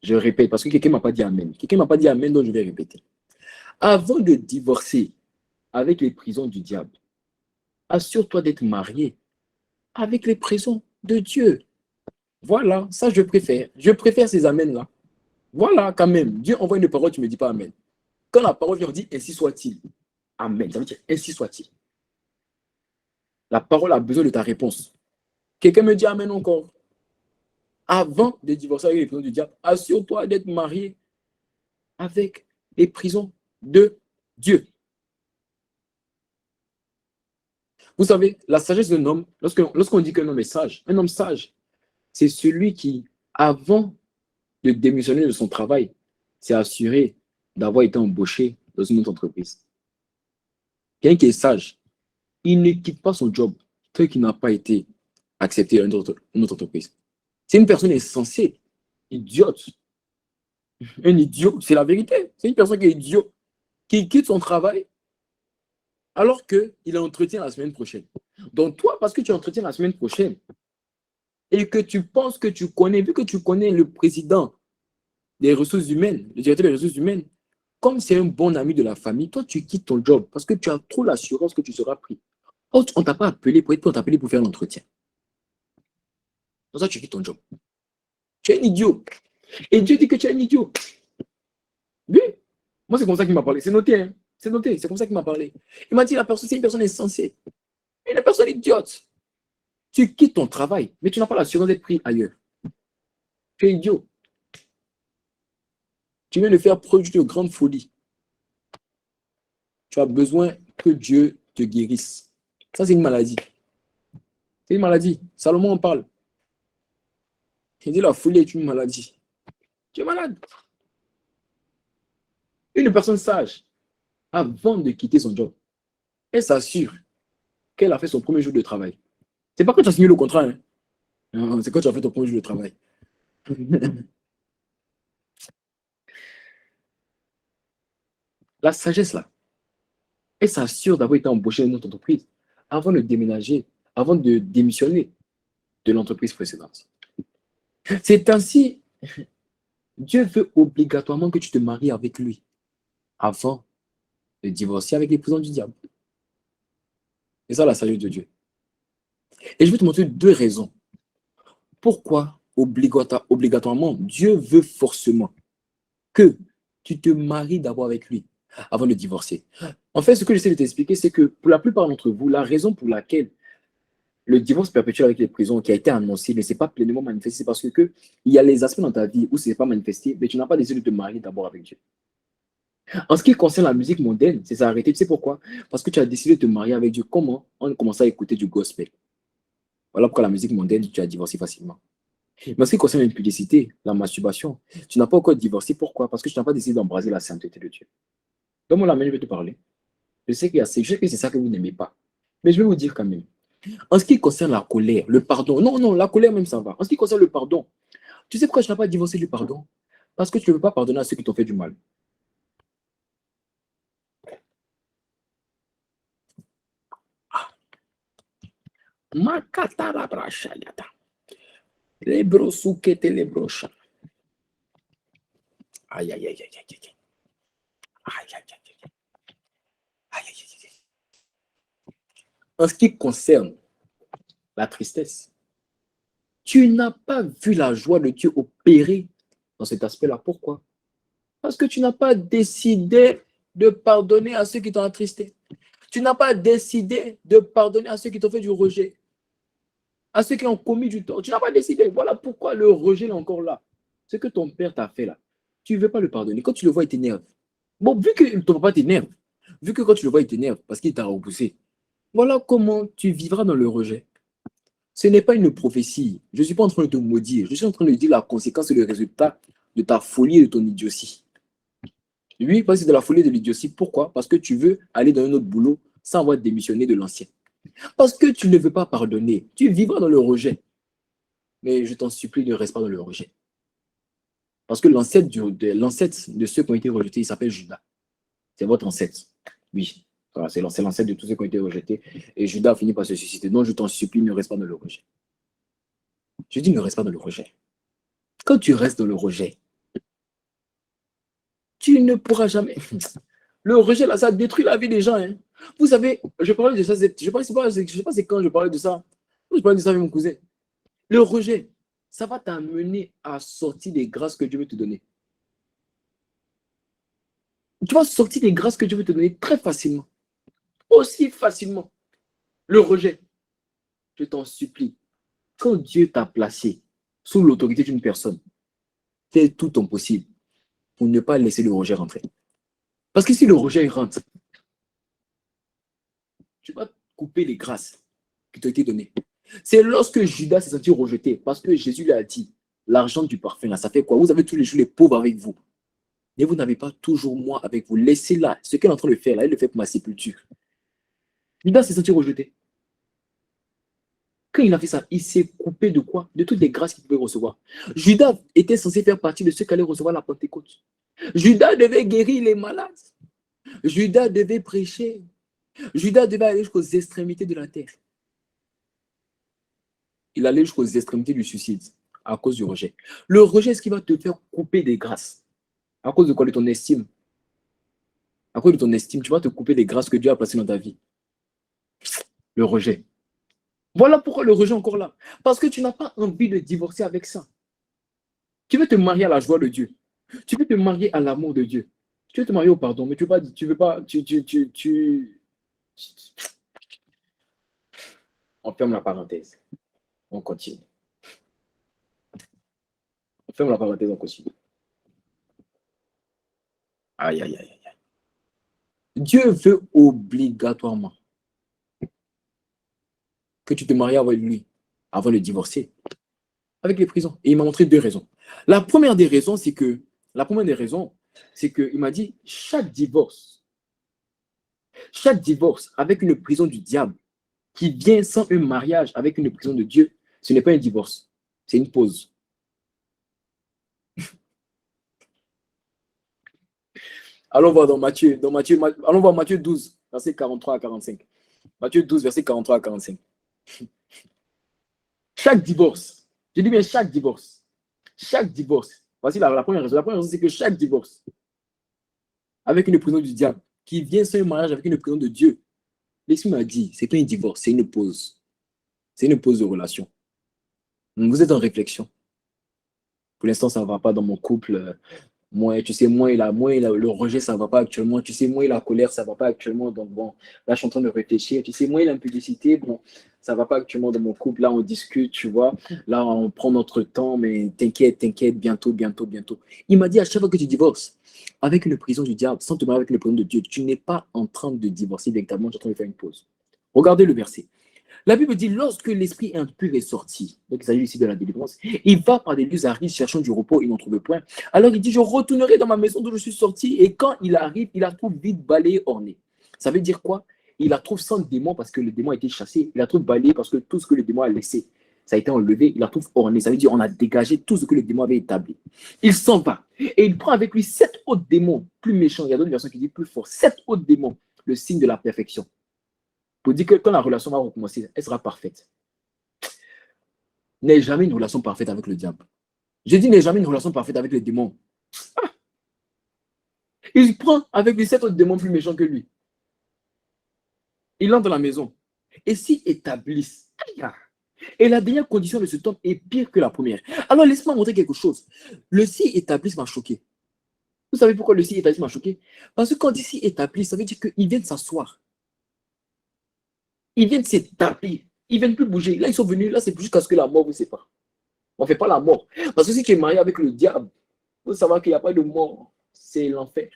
Je répète, parce que quelqu'un ne m'a pas dit Amen. Quelqu'un ne m'a pas dit Amen, donc je vais répéter. Avant de divorcer avec les prisons du diable, assure-toi d'être marié avec les prisons de Dieu. Voilà, ça je préfère. Je préfère ces Amen-là. Voilà, quand même. Dieu envoie une parole, tu ne me dis pas Amen. Quand la parole vient, on dit ainsi soit-il. Amen. Ça veut dire ainsi soit-il. La parole a besoin de ta réponse. Quelqu'un me dit Amen encore. Avant de divorcer avec les prisons du diable, assure-toi d'être marié avec les prisons de Dieu. Vous savez, la sagesse d'un homme, lorsqu'on dit qu'un homme est sage, un homme sage, c'est celui qui, avant de démissionner de son travail, s'est assuré d'avoir été embauché dans une autre entreprise. Quelqu'un qui est sage, il ne quitte pas son job tant qu'il n'a pas été accepté dans une autre entreprise. C'est une personne insensée, idiote. Un idiot, c'est la vérité. C'est une personne qui est idiot, qui quitte son travail alors qu'il entretient la semaine prochaine. Donc toi, parce que tu entretiens la semaine prochaine et que tu penses que tu connais, vu que tu connais le président des ressources humaines, le directeur des ressources humaines, comme c'est un bon ami de la famille, toi, tu quittes ton job parce que tu as trop l'assurance que tu seras pris. Oh, on ne t'a pas appelé pour être appelé pour faire l'entretien. Pour ça, tu quittes ton job. Tu es un idiot. Et Dieu dit que tu es un idiot. Oui. Moi, c'est comme ça qu'il m'a parlé. C'est noté, hein. C'est noté. C'est comme ça qu'il m'a parlé. Il m'a dit, la personne, c'est une personne insensée. Une personne idiote. Tu quittes ton travail, mais tu n'as pas l'assurance d'être pris ailleurs. Tu es idiot. Tu viens de faire preuve de grande folie. Tu as besoin que Dieu te guérisse. Ça, c'est une maladie. C'est une maladie. Salomon en parle. Il dit la folie est une maladie. Tu es malade. Une personne sage, avant de quitter son job, elle s'assure qu'elle a fait son premier jour de travail. C'est pas quand tu as signé le contrat, hein. Non, c'est quand tu as fait ton premier jour de travail. La sagesse, là, elle s'assure d'avoir été embauchée dans notre entreprise avant de déménager, avant de démissionner de l'entreprise précédente. C'est ainsi, Dieu veut obligatoirement que tu te maries avec lui avant de divorcer avec les prisons du diable. C'est ça la sagesse de Dieu. Et je vais te montrer deux raisons. Pourquoi obligatoirement Dieu veut forcément que tu te maries d'abord avec lui avant de divorcer. En fait, ce que j'essaie de t'expliquer, c'est que pour la plupart d'entre vous, la raison pour laquelle le divorce perpétuel avec les prisons qui a été annoncé ne s'est pas pleinement manifesté, c'est parce que il y a les aspects dans ta vie où ce n'est pas manifesté, mais tu n'as pas décidé de te marier d'abord avec Dieu. En ce qui concerne la musique mondaine, c'est arrêté. Tu sais pourquoi? Parce que tu as décidé de te marier avec Dieu. Comment? On commence à écouter du gospel. Voilà pourquoi la musique mondaine, tu as divorcé facilement. Mais en ce qui concerne l'impudicité, la masturbation, tu n'as pas encore divorcé. Pourquoi? Parce que tu n'as pas décidé d'embraser la sainteté de Dieu. Donne-moi la main, je vais te parler. Je sais que c'est ça que vous n'aimez pas. Mais je vais vous dire quand même. En ce qui concerne la colère, le pardon, non, non, la colère même ça va. En ce qui concerne le pardon, tu sais pourquoi tu n'as pas divorcé du pardon? Parce que tu ne veux pas pardonner à ceux qui t'ont fait du mal. Makatara brashayata. Lebrosukete lebrosha. Aïe, aïe, aïe, aïe, aïe, aïe. Aïe, aïe, aïe, aïe. Aïe, aïe, aïe, aïe. En ce qui concerne la tristesse, tu n'as pas vu la joie de Dieu opérer dans cet aspect-là. Pourquoi? Parce que tu n'as pas décidé de pardonner à ceux qui t'ont attristé. Tu n'as pas décidé de pardonner à ceux qui t'ont fait du rejet, à ceux qui ont commis du tort. Tu n'as pas décidé. Voilà pourquoi le rejet est encore là. Ce que ton père t'a fait là, tu ne veux pas le pardonner. Quand tu le vois, il t'énerve. Bon, vu que ton papa t'énerve, vu que quand tu le vois, il t'énerve parce qu'il t'a repoussé, voilà comment tu vivras dans le rejet. Ce n'est pas une prophétie. Je ne suis pas en train de te maudire. Je suis en train de dire la conséquence et le résultat de ta folie et de ton idiotie. Oui, parce que c'est de la folie et de l'idiotie. Pourquoi? Parce que tu veux aller dans un autre boulot sans avoir démissionné de l'ancien. Parce que tu ne veux pas pardonner. Tu vivras dans le rejet. Mais je t'en supplie, ne reste pas dans le rejet. Parce que l'ancêtre de ceux qui ont été rejetés, il s'appelle Judas. C'est votre ancêtre. Oui. Voilà, c'est l'ancêtre de tous ceux qui ont été rejetés. Et Judas a fini par se susciter. Donc, je t'en supplie, ne reste pas dans le rejet. Je dis, ne reste pas dans le rejet. Quand tu restes dans le rejet, tu ne pourras jamais. Le rejet, là, ça détruit la vie des gens. Hein. Vous savez, je parlais de ça, je ne sais pas c'est quand je parlais de ça. Je parlais de ça avec mon cousin. Le rejet, ça va t'amener à sortir des grâces que Dieu veut te donner. Tu vas sortir des grâces que Dieu veut te donner très facilement. Aussi facilement. Le rejet, je t'en supplie. Quand Dieu t'a placé sous l'autorité d'une personne, fais tout ton possible pour ne pas laisser le rejet rentrer. Parce que si le rejet rentre, tu vas couper les grâces qui t'ont été données. C'est lorsque Judas s'est senti rejeté, parce que Jésus lui a dit, l'argent du parfum, là, ça fait quoi? Vous avez tous les jours les pauvres avec vous. Mais vous n'avez pas toujours moi avec vous. Laissez-la. Ce qu'elle est en train de faire, là, elle le fait pour ma sépulture. Judas s'est senti rejeté. Quand il a fait ça, il s'est coupé de quoi? De toutes les grâces qu'il pouvait recevoir. Judas était censé faire partie de ceux qui allaient recevoir la Pentecôte. Judas devait guérir les malades. Judas devait prêcher. Judas devait aller jusqu'aux extrémités de la terre. Il allait jusqu'aux extrémités du suicide à cause du rejet. Le rejet, c'est ce qui va te faire couper des grâces. À cause de quoi? De ton estime. À cause de ton estime, tu vas te couper des grâces que Dieu a placées dans ta vie. Le rejet. Voilà pourquoi le rejet est encore là. Parce que tu n'as pas envie de divorcer avec ça. Tu veux te marier à la joie de Dieu. Tu veux te marier à l'amour de Dieu. Tu veux te marier au pardon, mais tu veux pas, On ferme la parenthèse. On continue. On ferme la parenthèse, on continue. Aïe, aïe, aïe, aïe. Dieu veut obligatoirement que tu te maries avec lui avant de divorcer avec les prisons. Et il m'a montré deux raisons. La première des raisons, c'est qu'il m'a dit chaque divorce avec une prison du diable qui vient sans un mariage avec une prison de Dieu, ce n'est pas un divorce, c'est une pause. Allons voir dans Matthieu, allons voir Matthieu 12, verset 43 à 45. Matthieu 12, verset 43 à 45. Chaque divorce, je dis bien chaque divorce, voici la première raison. La première raison, c'est que chaque divorce avec une prison du diable qui vient sans un mariage avec une prison de Dieu, l'Esprit m'a dit, c'est pas un divorce, c'est une pause. C'est une pause de relation. Vous êtes en réflexion. Pour l'instant, ça ne va pas dans mon couple. Moi, tu sais, le rejet, ça ne va pas actuellement. Tu sais, moi, la colère, ça ne va pas actuellement. Donc, bon, là, je suis en train de réfléchir. Tu sais, moi, l'impudicité, bon, ça va pas actuellement dans mon couple, là on discute, tu vois, là on prend notre temps, mais t'inquiète, t'inquiète, bientôt, bientôt, bientôt. Il m'a dit à chaque fois que tu divorces, avec une prison du diable, sans te marier avec une prison de Dieu, tu n'es pas en train de divorcer véritablement, tu es en train de faire une pause. Regardez le verset. La Bible dit, lorsque l'esprit impur est sorti, donc il s'agit ici de la délivrance, il va par des lieux arides cherchant du repos, il n'en trouve point. Alors il dit, je retournerai dans ma maison d'où je suis sorti, et quand il arrive, il la trouve vide, balayée, ornée. Ça veut dire quoi? Il la trouve sans démon parce que le démon a été chassé, il la trouve balayée parce que tout ce que le démon a laissé, ça a été enlevé, il la trouve ornée. Ça veut dire on a dégagé tout ce que le démon avait établi. Il s'en va, et il prend avec lui 7 autres démons, plus méchants, il y a d'autres versions qui disent plus forts, 7 autres démons, le signe de la perfection. Pour dire que quand la relation va recommencer, elle sera parfaite. N'aie jamais une relation parfaite avec le diable. Je dis n'aie jamais une relation parfaite avec les démons. Ah, il prend avec lui 7 autres démons plus méchants que lui. Il entre dans la maison. Et s'ils établissent, et la dernière condition de cet homme est pire que la première. Alors laisse-moi montrer quelque chose. Le si établisse m'a choqué. Vous savez pourquoi le si établisse m'a choqué? Parce que quand il dit si établisse, ça veut dire qu'ils viennent s'asseoir. Ils viennent s'établir. Ils ne viennent plus bouger. Là, ils sont venus. Là, c'est jusqu'à ce que la mort vous sépare. On ne fait pas la mort. Parce que si tu es marié avec le diable, il faut savoir qu'il n'y a pas de mort. C'est l'enfer.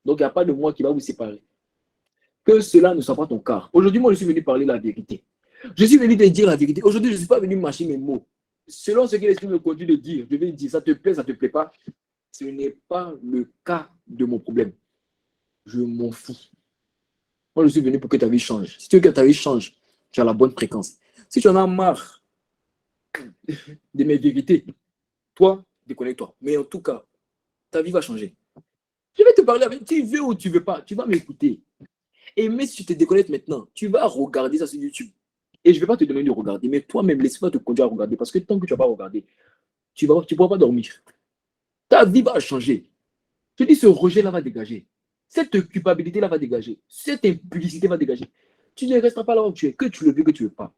Donc, il n'y a pas de mort qui va vous séparer. Que cela ne soit pas ton cas. Aujourd'hui, moi, je suis venu parler la vérité. Je suis venu te dire la vérité. Aujourd'hui, je ne suis pas venu mâcher mes mots. Selon ce que l'Esprit me conduit de dire, je vais dire, ça te plaît, ça ne te plaît pas. Ce n'est pas le cas de mon problème. Je m'en fous. Moi, je suis venu pour que ta vie change. Si tu veux que ta vie change, tu as la bonne fréquence. Si tu en as marre de mes vérités, toi, déconnecte-toi. Mais en tout cas, ta vie va changer. Je vais te parler avec, tu veux ou tu veux pas, tu vas m'écouter. Et même si tu te déconnectes maintenant, tu vas regarder ça sur YouTube. Et je ne vais pas te demander de regarder, mais toi-même, laisse-moi te conduire à regarder. Parce que tant que tu ne vas pas regarder, tu ne pourras pas dormir. Ta vie va changer. Je dis, ce rejet-là va dégager. Cette culpabilité-là va dégager. Cette impudicité va dégager. Tu ne resteras pas là où tu es, que tu le veux, que tu ne veux pas.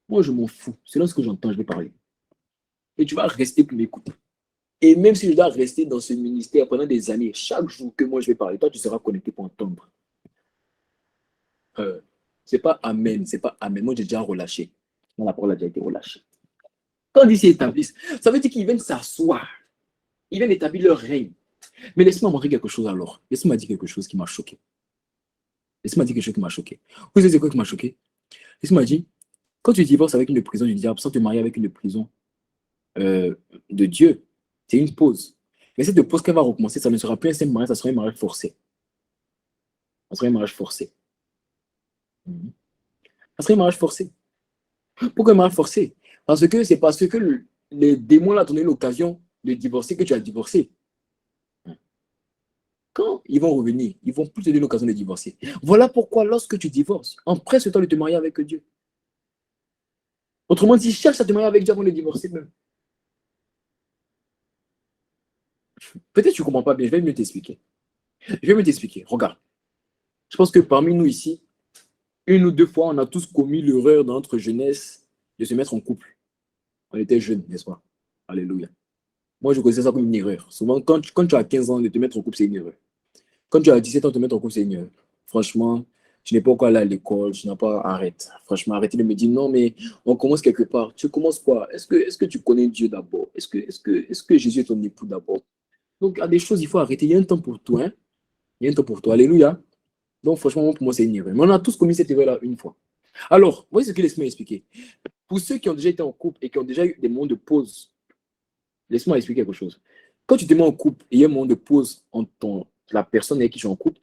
Moi, je m'en fous. C'est là ce que j'entends, je vais parler. Et tu vas rester pour m'écouter. Et même si je dois rester dans ce ministère pendant des années, chaque jour que moi je vais parler, toi, tu seras connecté pour entendre. C'est pas Amen, c'est pas Amen. Moi, j'ai déjà relâché. La parole a déjà été relâchée. Quand ils s'établissent, ça veut dire qu'ils viennent s'asseoir. Ils viennent établir leur règne. Mais laisse-moi montrer quelque chose alors. Laisse-moi dire quelque chose qui m'a choqué. Laisse-moi dire quelque chose qui m'a choqué. Vous savez quoi qui m'a choqué? Laisse-moi dire, quand tu divorces avec une prison du diable, sans te marier avec une prison de Dieu, c'est une pause. Mais cette pause qu'elle va recommencer, ça ne sera plus un simple mariage, ça sera un mariage forcé. Ça sera un mariage forcé. Ça serait un mariage forcé. Pourquoi un mariage forcé? Parce que c'est parce que les démons là t'ont donné l'occasion de divorcer que tu as divorcé. Quand ils vont revenir, ils vont plus te donner l'occasion de divorcer. Voilà pourquoi lorsque tu divorces, empresse-toi de te marier avec Dieu. Autrement dit, cherche à te marier avec Dieu avant de divorcer même. Peut-être que tu ne comprends pas bien, je vais mieux t'expliquer. Je vais mieux t'expliquer. Regarde, je pense que parmi nous ici, une ou deux fois, on a tous commis l'erreur dans notre jeunesse de se mettre en couple. On était jeunes, n'est-ce pas? Alléluia. Moi, je connaissais ça comme une erreur. Souvent, quand tu as 15 ans, de te mettre en couple, c'est une erreur. Quand tu as 17 ans, te mettre en couple, c'est une erreur. Franchement, je n'ai pas encore aller à l'école, je n'ai pas. Arrête. Franchement, arrêtez de me dire non, mais on commence quelque part. Tu commences quoi? Est-ce que tu connais Dieu d'abord? Est-ce que Jésus est ton époux d'abord? Donc, il y a des choses, il faut arrêter. Il y a un temps pour toi. Hein? Il y a un temps pour toi. Alléluia. Donc, franchement, pour moi, c'est une erreur. Mais on a tous commis cette erreur-là une fois. Alors, voyez ce que laisse-moi expliquer. Pour ceux qui ont déjà été en couple et qui ont déjà eu des moments de pause, laisse-moi expliquer quelque chose. Quand tu te mets en couple et il y a un moment de pause entre la personne avec qui tu es en couple,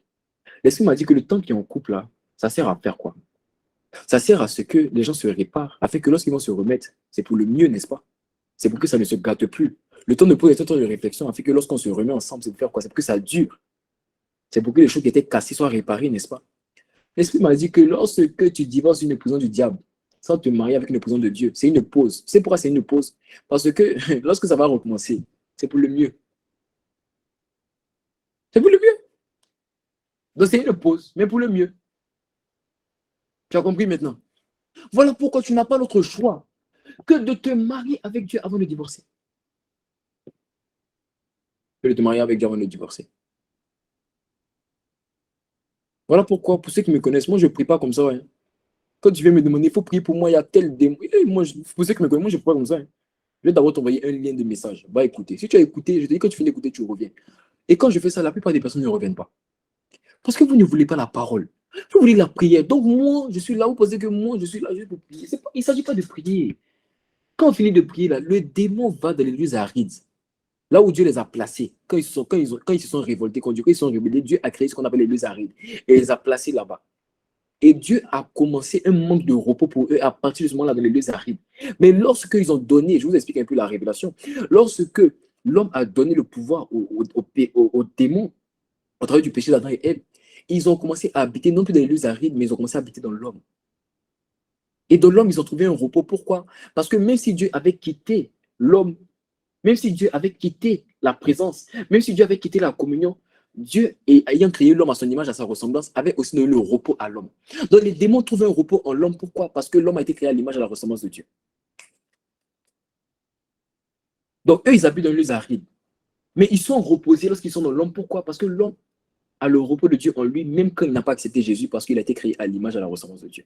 l'esprit m'a dit que le temps qui est en couple là, ça sert à faire quoi? Ça sert à ce que les gens se réparent, afin que lorsqu'ils vont se remettre, c'est pour le mieux, n'est-ce pas? C'est pour que ça ne se gâte plus. Le temps de pause est un temps de réflexion, afin que lorsqu'on se remet ensemble, c'est pour faire quoi? C'est pour que ça dure. C'est pour que les choses qui étaient cassées soient réparées, n'est-ce pas? L'esprit m'a dit que lorsque tu divorces une prison du diable, sans te marier avec une prison de Dieu, c'est une pause. C'est pourquoi c'est une pause. Parce que lorsque ça va recommencer, c'est pour le mieux. C'est pour le mieux. Donc c'est une pause, mais pour le mieux. Tu as compris maintenant? Voilà pourquoi tu n'as pas l'autre choix que de te marier avec Dieu avant de divorcer. Que de te marier avec Dieu avant de divorcer. Voilà pourquoi, pour ceux qui me connaissent, moi je ne prie pas comme ça. Hein. Quand tu viens me demander, il faut prier pour moi, il y a tel démon. Et moi, pour ceux qui me connaissent, moi, je ne pas comme ça. Hein. Je vais d'abord t'envoyer un lien de message. Va écouter. Si tu as écouté, je te dis, quand tu finis d'écouter, tu reviens. Et quand je fais ça, la plupart des personnes ne reviennent pas. Parce que vous ne voulez pas la parole. Vous voulez la prière. Donc moi, je suis là, vous pensez que moi, je suis là juste pour prier. Il ne s'agit pas de prier. Quand on finit de prier, là, le démon va dans les lieux arides. Là où Dieu les a placés. Quand ils se sont révoltés contre Dieu, quand ils se sont rebellés, Dieu a créé ce qu'on appelle les lieux arides. Et les a placés là-bas. Et Dieu a commencé un manque de repos pour eux à partir de ce moment-là dans les lieux arides. Mais lorsque ils ont donné, je vous explique un peu la révélation, lorsque l'homme a donné le pouvoir aux démons, au travers du péché d'Adam et Ève, ils ont commencé à habiter non plus dans les lieux arides, mais ils ont commencé à habiter dans l'homme. Et dans l'homme, ils ont trouvé un repos. Pourquoi? Parce que même si Dieu avait quitté l'homme, même si Dieu avait quitté la présence, même si Dieu avait quitté la communion, Dieu, ayant créé l'homme à son image, à sa ressemblance, avait aussi donné le repos à l'homme. Donc les démons trouvent un repos en l'homme. Pourquoi? Parce que l'homme a été créé à l'image et à la ressemblance de Dieu. Donc eux, ils habitent dans les lieux arides. Mais ils sont reposés lorsqu'ils sont dans l'homme. Pourquoi? Parce que l'homme a le repos de Dieu en lui, même quand il n'a pas accepté Jésus, parce qu'il a été créé à l'image et à la ressemblance de Dieu.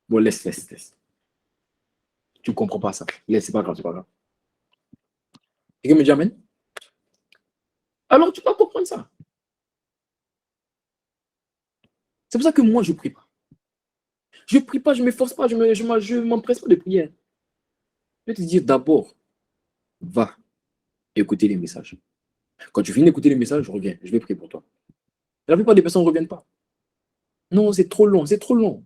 Bon, laisse. Tu ne comprends pas ça. Laisse, c'est pas grave, c'est pas grave. Et que me dit amen? Alors tu vas comprendre ça. C'est pour ça que moi, je ne prie pas. Je ne prie pas, je ne m'efforce pas, je ne m'empresse pas de prier. Je vais te dire d'abord, va écouter les messages. Quand tu finis d'écouter les messages, je reviens, je vais prier pour toi. La plupart des personnes ne reviennent pas. Non, c'est trop long, c'est trop long.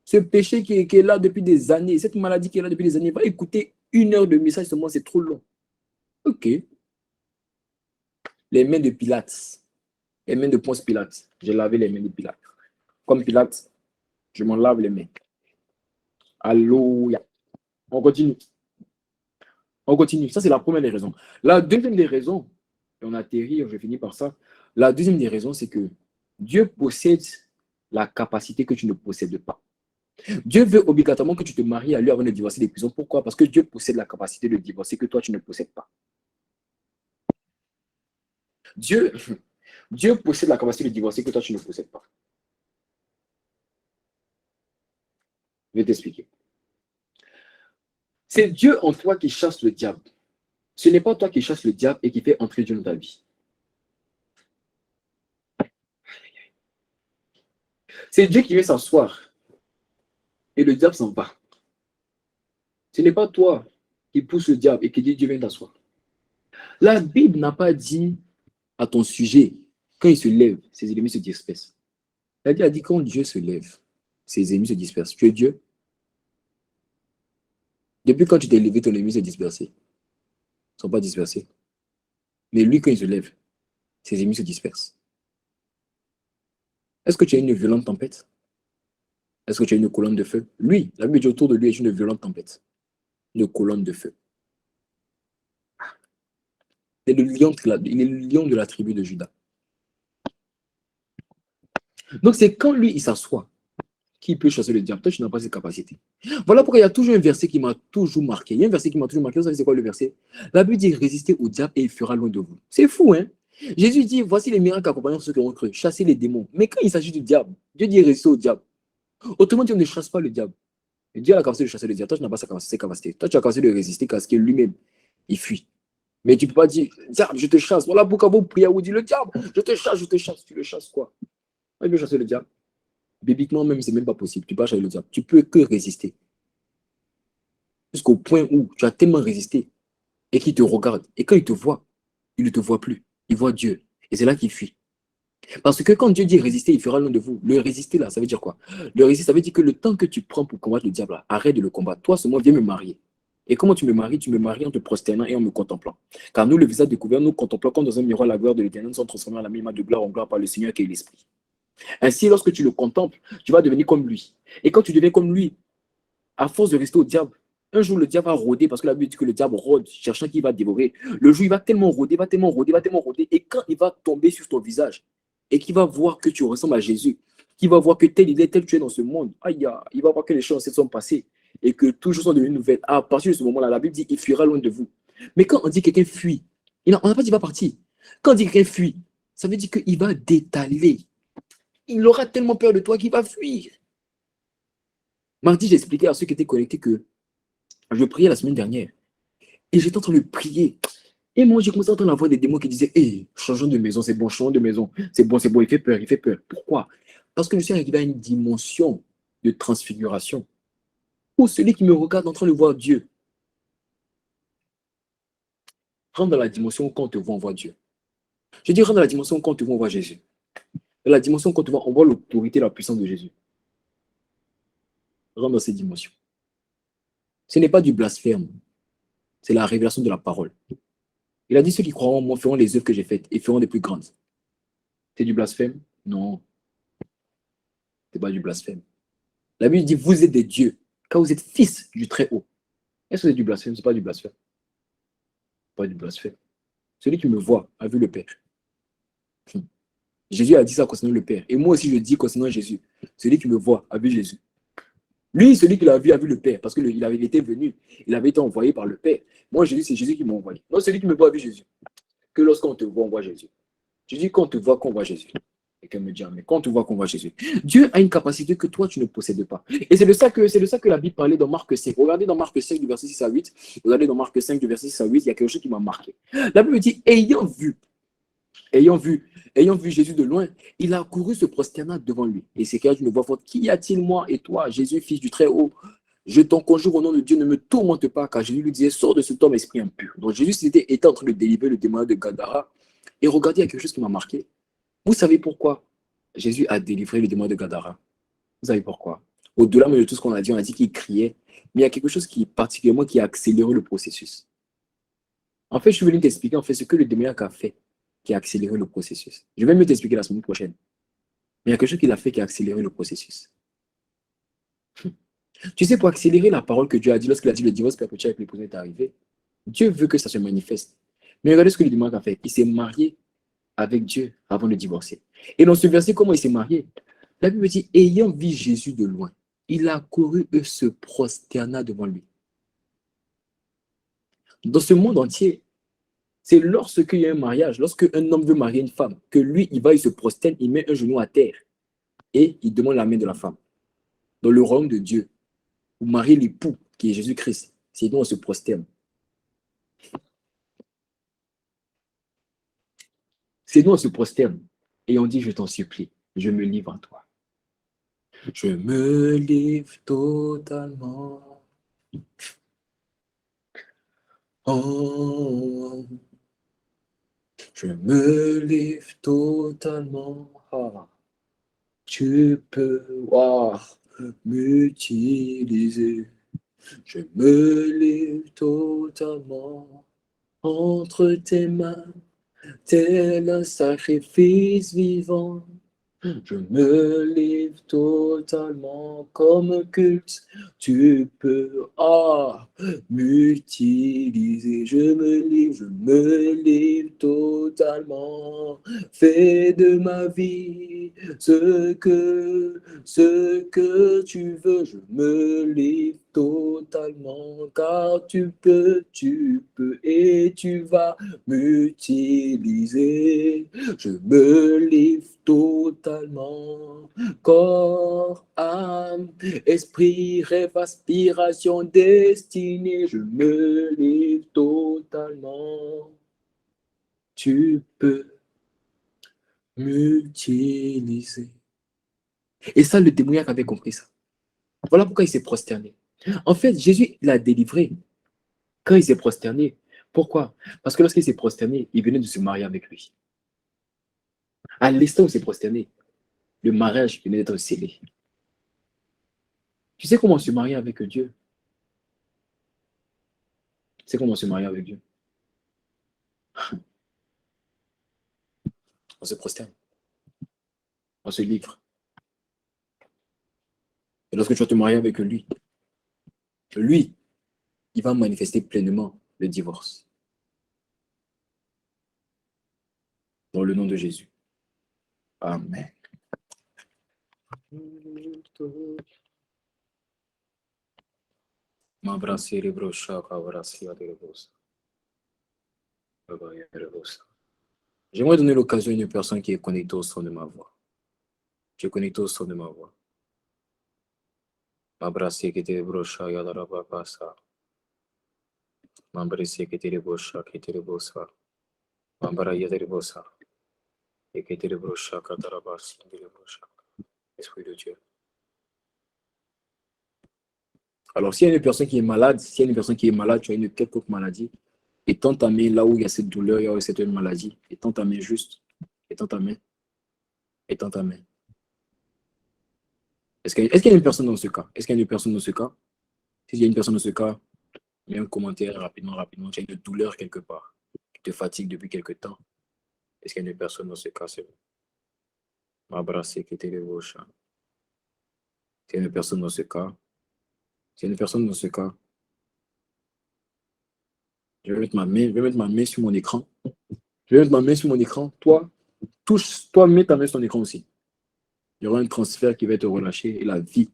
Ce péché qui est là depuis des années, cette maladie qui est là depuis des années, va écouter 1 heure de message seulement, c'est trop long. Ok. Les mains de Pilate, les mains de Ponce Pilate, j'ai lavé les mains de Pilate. Comme Pilate, je m'en lave les mains. Alléluia. On continue. On continue. Ça, c'est la première des raisons. La deuxième des raisons, et on atterrit, je finis par ça. La deuxième des raisons, c'est que Dieu possède la capacité que tu ne possèdes pas. Dieu veut obligatoirement que tu te maries à lui avant de divorcer des prisons. Pourquoi? Parce que Dieu possède la capacité de divorcer que toi, tu ne possèdes pas. Dieu possède la capacité de divorcer que toi, tu ne possèdes pas. Je vais t'expliquer. C'est Dieu en toi qui chasse le diable. Ce n'est pas toi qui chasses le diable et qui fait entrer Dieu dans ta vie. C'est Dieu qui vient s'asseoir et le diable s'en va. Ce n'est pas toi qui pousse le diable et qui dit Dieu vient t'asseoir. La Bible n'a pas dit à ton sujet, quand il se lève, ses ennemis se dispersent. La Bible a dit quand Dieu se lève, ses ennemis se dispersent. Tu es Dieu. Depuis quand tu t'es levé, ton ennemi s'est dispersé. Ils ne sont pas dispersés. Mais lui, quand il se lève, ses ennemis se dispersent. Est-ce que tu as une violente tempête? Est-ce que tu as une colonne de feu? Lui, la Bible dit autour de lui est une violente tempête. Une colonne de feu. Il est le lion de la tribu de Juda. Donc c'est quand lui, il s'assoit, qu'il peut chasser le diable. Toi, tu n'as pas cette capacité. Voilà pourquoi il y a toujours un verset qui m'a toujours marqué. Il y a un verset qui m'a toujours marqué. Vous savez c'est quoi le verset? La Bible dit, résistez au diable et il fera loin de vous. C'est fou, hein? Jésus dit, voici les miracles accompagnant ceux qui ont cru. Chasser les démons. Mais quand il s'agit du diable, Dieu dit, résistez au diable. Autrement dit, on ne chasse pas le diable. Dieu a la capacité de chasser le diable. Toi, tu n'as pas cette capacité. Toi, tu as la capacité de résister parce que lui-même, il fuit. Mais tu ne peux pas dire, diable, je te chasse. Voilà pourquoi vous priez, vous dites, le diable, je te chasse, je te chasse. Tu le chasses quoi? Il veut chasser le diable. Bibliquement même, c'est même pas possible. Tu peux pas chasser le diable. Tu peux que résister. Jusqu'au point où tu as tellement résisté et qu'il te regarde. Et quand il te voit, il ne te voit plus. Il voit Dieu. Et c'est là qu'il fuit. Parce que quand Dieu dit résister, il fera loin de vous. Le résister là, ça veut dire quoi? Le résister, ça veut dire que le temps que tu prends pour combattre le diable, là, arrête de le combattre. Toi seulement, viens me marier. Et comment tu me maries? Tu me maries en te prosternant et en me contemplant. Car nous, le visage découvert, nous contemplons comme dans un miroir la gloire de l'Éternel, nous sommes transformés à la même image de gloire en gloire par le Seigneur qui est l'Esprit. Ainsi, lorsque tu le contemples, tu vas devenir comme lui. Et quand tu deviens comme lui, à force de rester au diable, un jour le diable va rôder, parce que la Bible dit que le diable rôde, cherchant qui va dévorer. Le jour, il va tellement rôder, et quand il va tomber sur ton visage, et qu'il va voir que tu ressembles à Jésus, qu'il va voir que tel il est, tel tu es dans ce monde, aïe, il va voir que les choses se sont passées, et que toujours sont devenues nouvelles. À partir de ce moment-là, la Bible dit, il fuira loin de vous. Mais quand on dit quelqu'un fuit, on n'a pas dit il va partir. Quand il dit quelqu'un fuit, ça veut dire qu'il va détaler. Il aura tellement peur de toi qu'il va fuir. Mardi, j'ai expliqué à ceux qui étaient connectés que je priais la semaine dernière. Et j'étais en train de prier. Et moi, j'ai commencé à entendre la voix des démons qui disaient hey, changeons de maison, c'est bon, changeons de maison. C'est bon, il fait peur, il fait peur. Pourquoi? Parce que je suis arrivé à une dimension de transfiguration où celui qui me regarde est en train de voir Dieu. Rentre dans la dimension où quand on te voit, on voit Dieu. Je dis rentre dans la dimension où quand on te voit, on voit Jésus. Dans la dimension où quand on te voit, on voit l'autorité et la puissance de Jésus. Rentre dans cette dimension. Ce n'est pas du blasphème, c'est la révélation de la parole. Il a dit ceux qui croiront en moi feront les œuvres que j'ai faites et feront des plus grandes. C'est du blasphème? Non, c'est pas du blasphème. La Bible dit vous êtes des dieux, car vous êtes fils du Très-Haut. Est-ce que c'est du blasphème? C'est pas du blasphème. Pas du blasphème. Celui qui me voit a vu le Père. Jésus a dit ça concernant le Père. Et moi aussi, je dis concernant Jésus. Celui qui me voit a vu Jésus. Lui, celui qui l'a vu a vu le Père, parce qu'il avait été venu, il avait été envoyé par le Père. Moi, Jésus, c'est Jésus qui m'a envoyé. Non, celui qui me voit a vu Jésus. Que lorsqu'on te voit, on voit Jésus. Je dis qu'on te voit, qu'on voit Jésus. Et qu'elle me dit, mais quand on te voit, qu'on voit Jésus. Dieu a une capacité que toi, tu ne possèdes pas. Et c'est de ça que la Bible parlait dans Marc 5. Regardez dans Marc 5, du verset 6 à 8. Regardez dans Marc 5, du verset 6 à 8, il y a quelque chose qui m'a marqué. La Bible dit, ayant vu Jésus de loin, il a couru se prosterner devant lui. Et c'est qu'il d'une voix forte, qu'y a-t-il moi et toi, Jésus, fils du Très-Haut? Je t'en conjure au nom de Dieu, ne me tourmente pas, car Jésus lui disait, sors de cet homme, esprit impur. Donc Jésus était en train de délivrer le démon de Gadara. Et regardez, il y a quelque chose qui m'a marqué. Vous savez pourquoi Jésus a délivré le démon de Gadara? Vous savez pourquoi? Au-delà de tout ce qu'on a dit qu'il criait, mais il y a quelque chose qui particulièrement qui a accéléré le processus. En fait, je suis venu t'expliquer en fait ce que le démoniaque a fait, qui a accéléré le processus. Je vais mieux t'expliquer la semaine prochaine. Mais il y a quelque chose qu'il a fait qui a accéléré le processus. Tu sais, pour accélérer la parole que Dieu a dit lorsqu'il a dit le divorce perpétuel avec l'épouse est arrivé, Dieu veut que ça se manifeste. Mais regardez ce que le démoniaque a fait. Il s'est marié avec Dieu avant de divorcer. Et dans ce verset, comment il s'est marié? La Bible dit, ayant vu Jésus de loin, il a couru et se prosterna devant lui. Dans ce monde entier, c'est lorsqu'il y a un mariage, lorsque un homme veut marier une femme, que lui, il se prosterne, il met un genou à terre et il demande la main de la femme. Dans le royaume de Dieu, vous mariez l'époux, qui est Jésus-Christ, c'est nous on se prosterne. C'est nous on se prosterne et on dit, je t'en supplie, je me livre à toi. Je me livre totalement. Oh, je me livre totalement. Ah, tu peux m'utiliser. Je me livre totalement entre tes mains, tel un sacrifice vivant. Je me livre totalement comme culte. Tu peux m'utiliser. Je me livre totalement. Fais de ma vie ce que tu veux. Je me livre totalement car tu peux et tu vas m'utiliser. Je me livre totalement, corps, âme, esprit, rêve, aspiration, destinée, je me livre totalement. Tu peux m'utiliser. Et ça, le démoniaque avait compris ça. Voilà pourquoi il s'est prosterné. En fait, Jésus l'a délivré quand il s'est prosterné. Pourquoi? Parce que lorsqu'il s'est prosterné, il venait de se marier avec lui. À l'instant où il s'est prosterné, le mariage venait d'être scellé. Tu sais comment se marier avec Dieu? Tu sais comment se marier avec Dieu? On se prosterne, on se livre. Et lorsque tu vas te marier avec lui, il va manifester pleinement le divorce. Dans le nom de Jésus. Amen. J'aimerais donner l'occasion à une personne qui est connectée au son de ma voix. Tu es connecté au son de ma voix. M'abrasser qui était brocha, yadaraba basa. M'embrasser qui était les brocha, qui était les bossa. M'embara yadere bossa. Et qui était les brocha, katarabas, les brocha. Esprit de Dieu. Alors, s'il y a une personne qui est malade, tu as une quelconque maladie, et tends ta main là où il y a cette douleur, il y a cette maladie, et tends ta main juste, et tends ta main, et tends ta main. Est-ce qu'il y a une personne dans ce cas? Est-ce qu'il y a une personne dans ce cas? S'il y a une personne dans ce cas, mets un commentaire rapidement. Tu as une douleur quelque part qui te fatigue depuis quelque temps. Est-ce qu'il y a une personne dans ce cas? C'est bon. M'abrasser, qui était les gauches. S'il y a une personne dans ce cas, s'il y a une personne dans ce cas, je vais mettre ma main sur mon écran. Je vais mettre ma main sur mon écran. Toi, mets ta main sur ton écran aussi. Il y aura un transfert qui va être relâché et la vie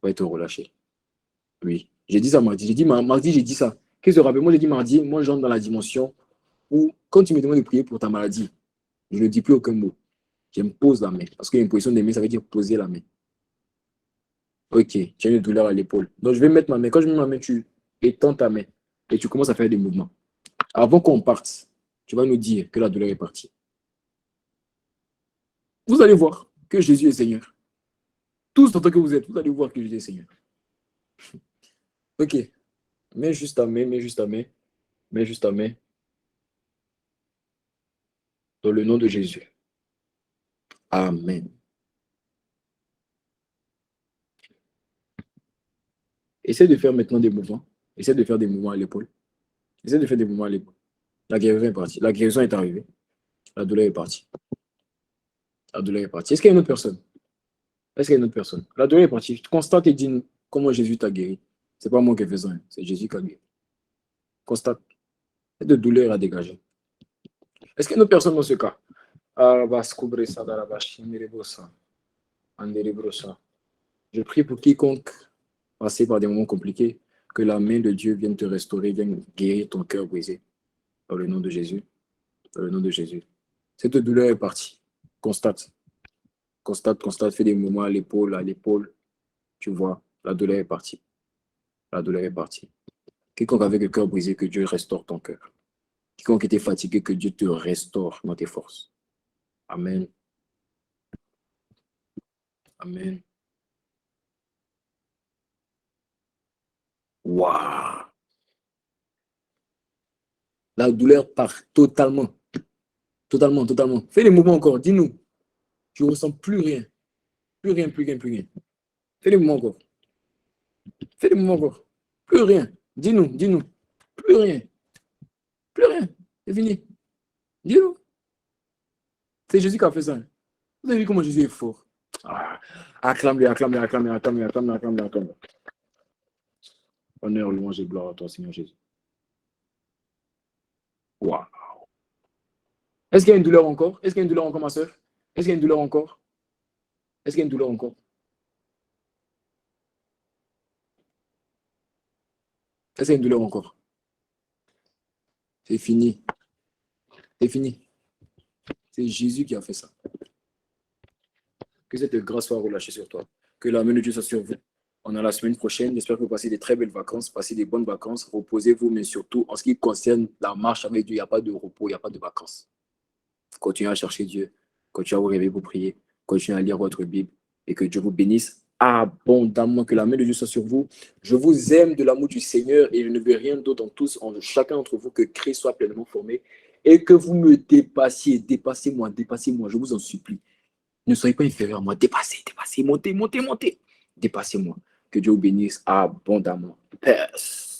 va être relâchée. Oui. J'ai dit ça mardi. Mardi, j'ai dit ça. Qu'est-ce que je rappelle? Moi, j'ai dit mardi, moi, j'entre dans la dimension où, quand tu me demandes de prier pour ta maladie, je ne dis plus aucun mot. J'impose la main. Parce qu'une position des mains, ça veut dire poser la main. Ok, tu as une douleur à l'épaule. Donc, je vais mettre ma main. Quand je mets ma main, tu étends ta main et tu commences à faire des mouvements. Avant qu'on parte, tu vas nous dire que la douleur est partie. Vous allez voir que Jésus est Seigneur. Tous, en tant que vous êtes, vous allez voir que Jésus est Seigneur. Ok. Mets juste ta main. Dans le nom de Jésus. Amen. Essaie de faire maintenant des mouvements. Essaie de faire des mouvements à l'épaule. La guérison est partie. La guérison est arrivée. La douleur est partie. Est-ce qu'il y a une autre personne? La douleur est partie. Constate et dis-nous comment Jésus t'a guéri. Ce n'est pas moi qui fais ça. C'est Jésus qui a guéri. Constate. Cette douleur à dégager. Est-ce qu'il y a une autre personne dans ce cas? Je prie pour quiconque passé par des moments compliqués, que la main de Dieu vienne te restaurer, vienne guérir ton cœur brisé. Dans le nom de Jésus. Cette douleur est partie. Constate, fais des mouvements à l'épaule. Tu vois, la douleur est partie. Quiconque avec le cœur brisé, que Dieu restaure ton cœur. Quiconque était fatigué, que Dieu te restaure dans tes forces. Amen. Waouh! La douleur part totalement. Fais les mouvements encore, dis-nous. Tu ne ressens plus rien. Plus rien. Fais les mouvements encore. Plus rien. Dis-nous. Plus rien. C'est fini. Dis-nous. C'est Jésus qui a fait ça. Vous avez vu comment Jésus est fort. Acclame-le. Honneur, louange et gloire à toi, Seigneur Jésus. Waouh. Est-ce qu'il y a une douleur encore, ma soeur? Est-ce qu'il y a une douleur encore? C'est fini. C'est Jésus qui a fait ça. Que cette grâce soit relâchée sur toi. Que la main de Dieu soit sur vous. On a la semaine prochaine. J'espère que vous passez des très belles vacances, passez des bonnes vacances. Reposez-vous, mais surtout, en ce qui concerne la marche avec Dieu, il n'y a pas de repos, il n'y a pas de vacances. Continuez à chercher Dieu. Continuez à vous réveiller pour prier. Continuez à lire votre Bible. Et que Dieu vous bénisse abondamment. Que la main de Dieu soit sur vous. Je vous aime de l'amour du Seigneur et je ne veux rien d'autre en chacun d'entre vous que Christ soit pleinement formé et que vous me dépassiez. Dépassez-moi. Je vous en supplie. Ne soyez pas inférieur à moi. Dépassez. Montez. Dépassez-moi. Que Dieu vous bénisse abondamment. Peace.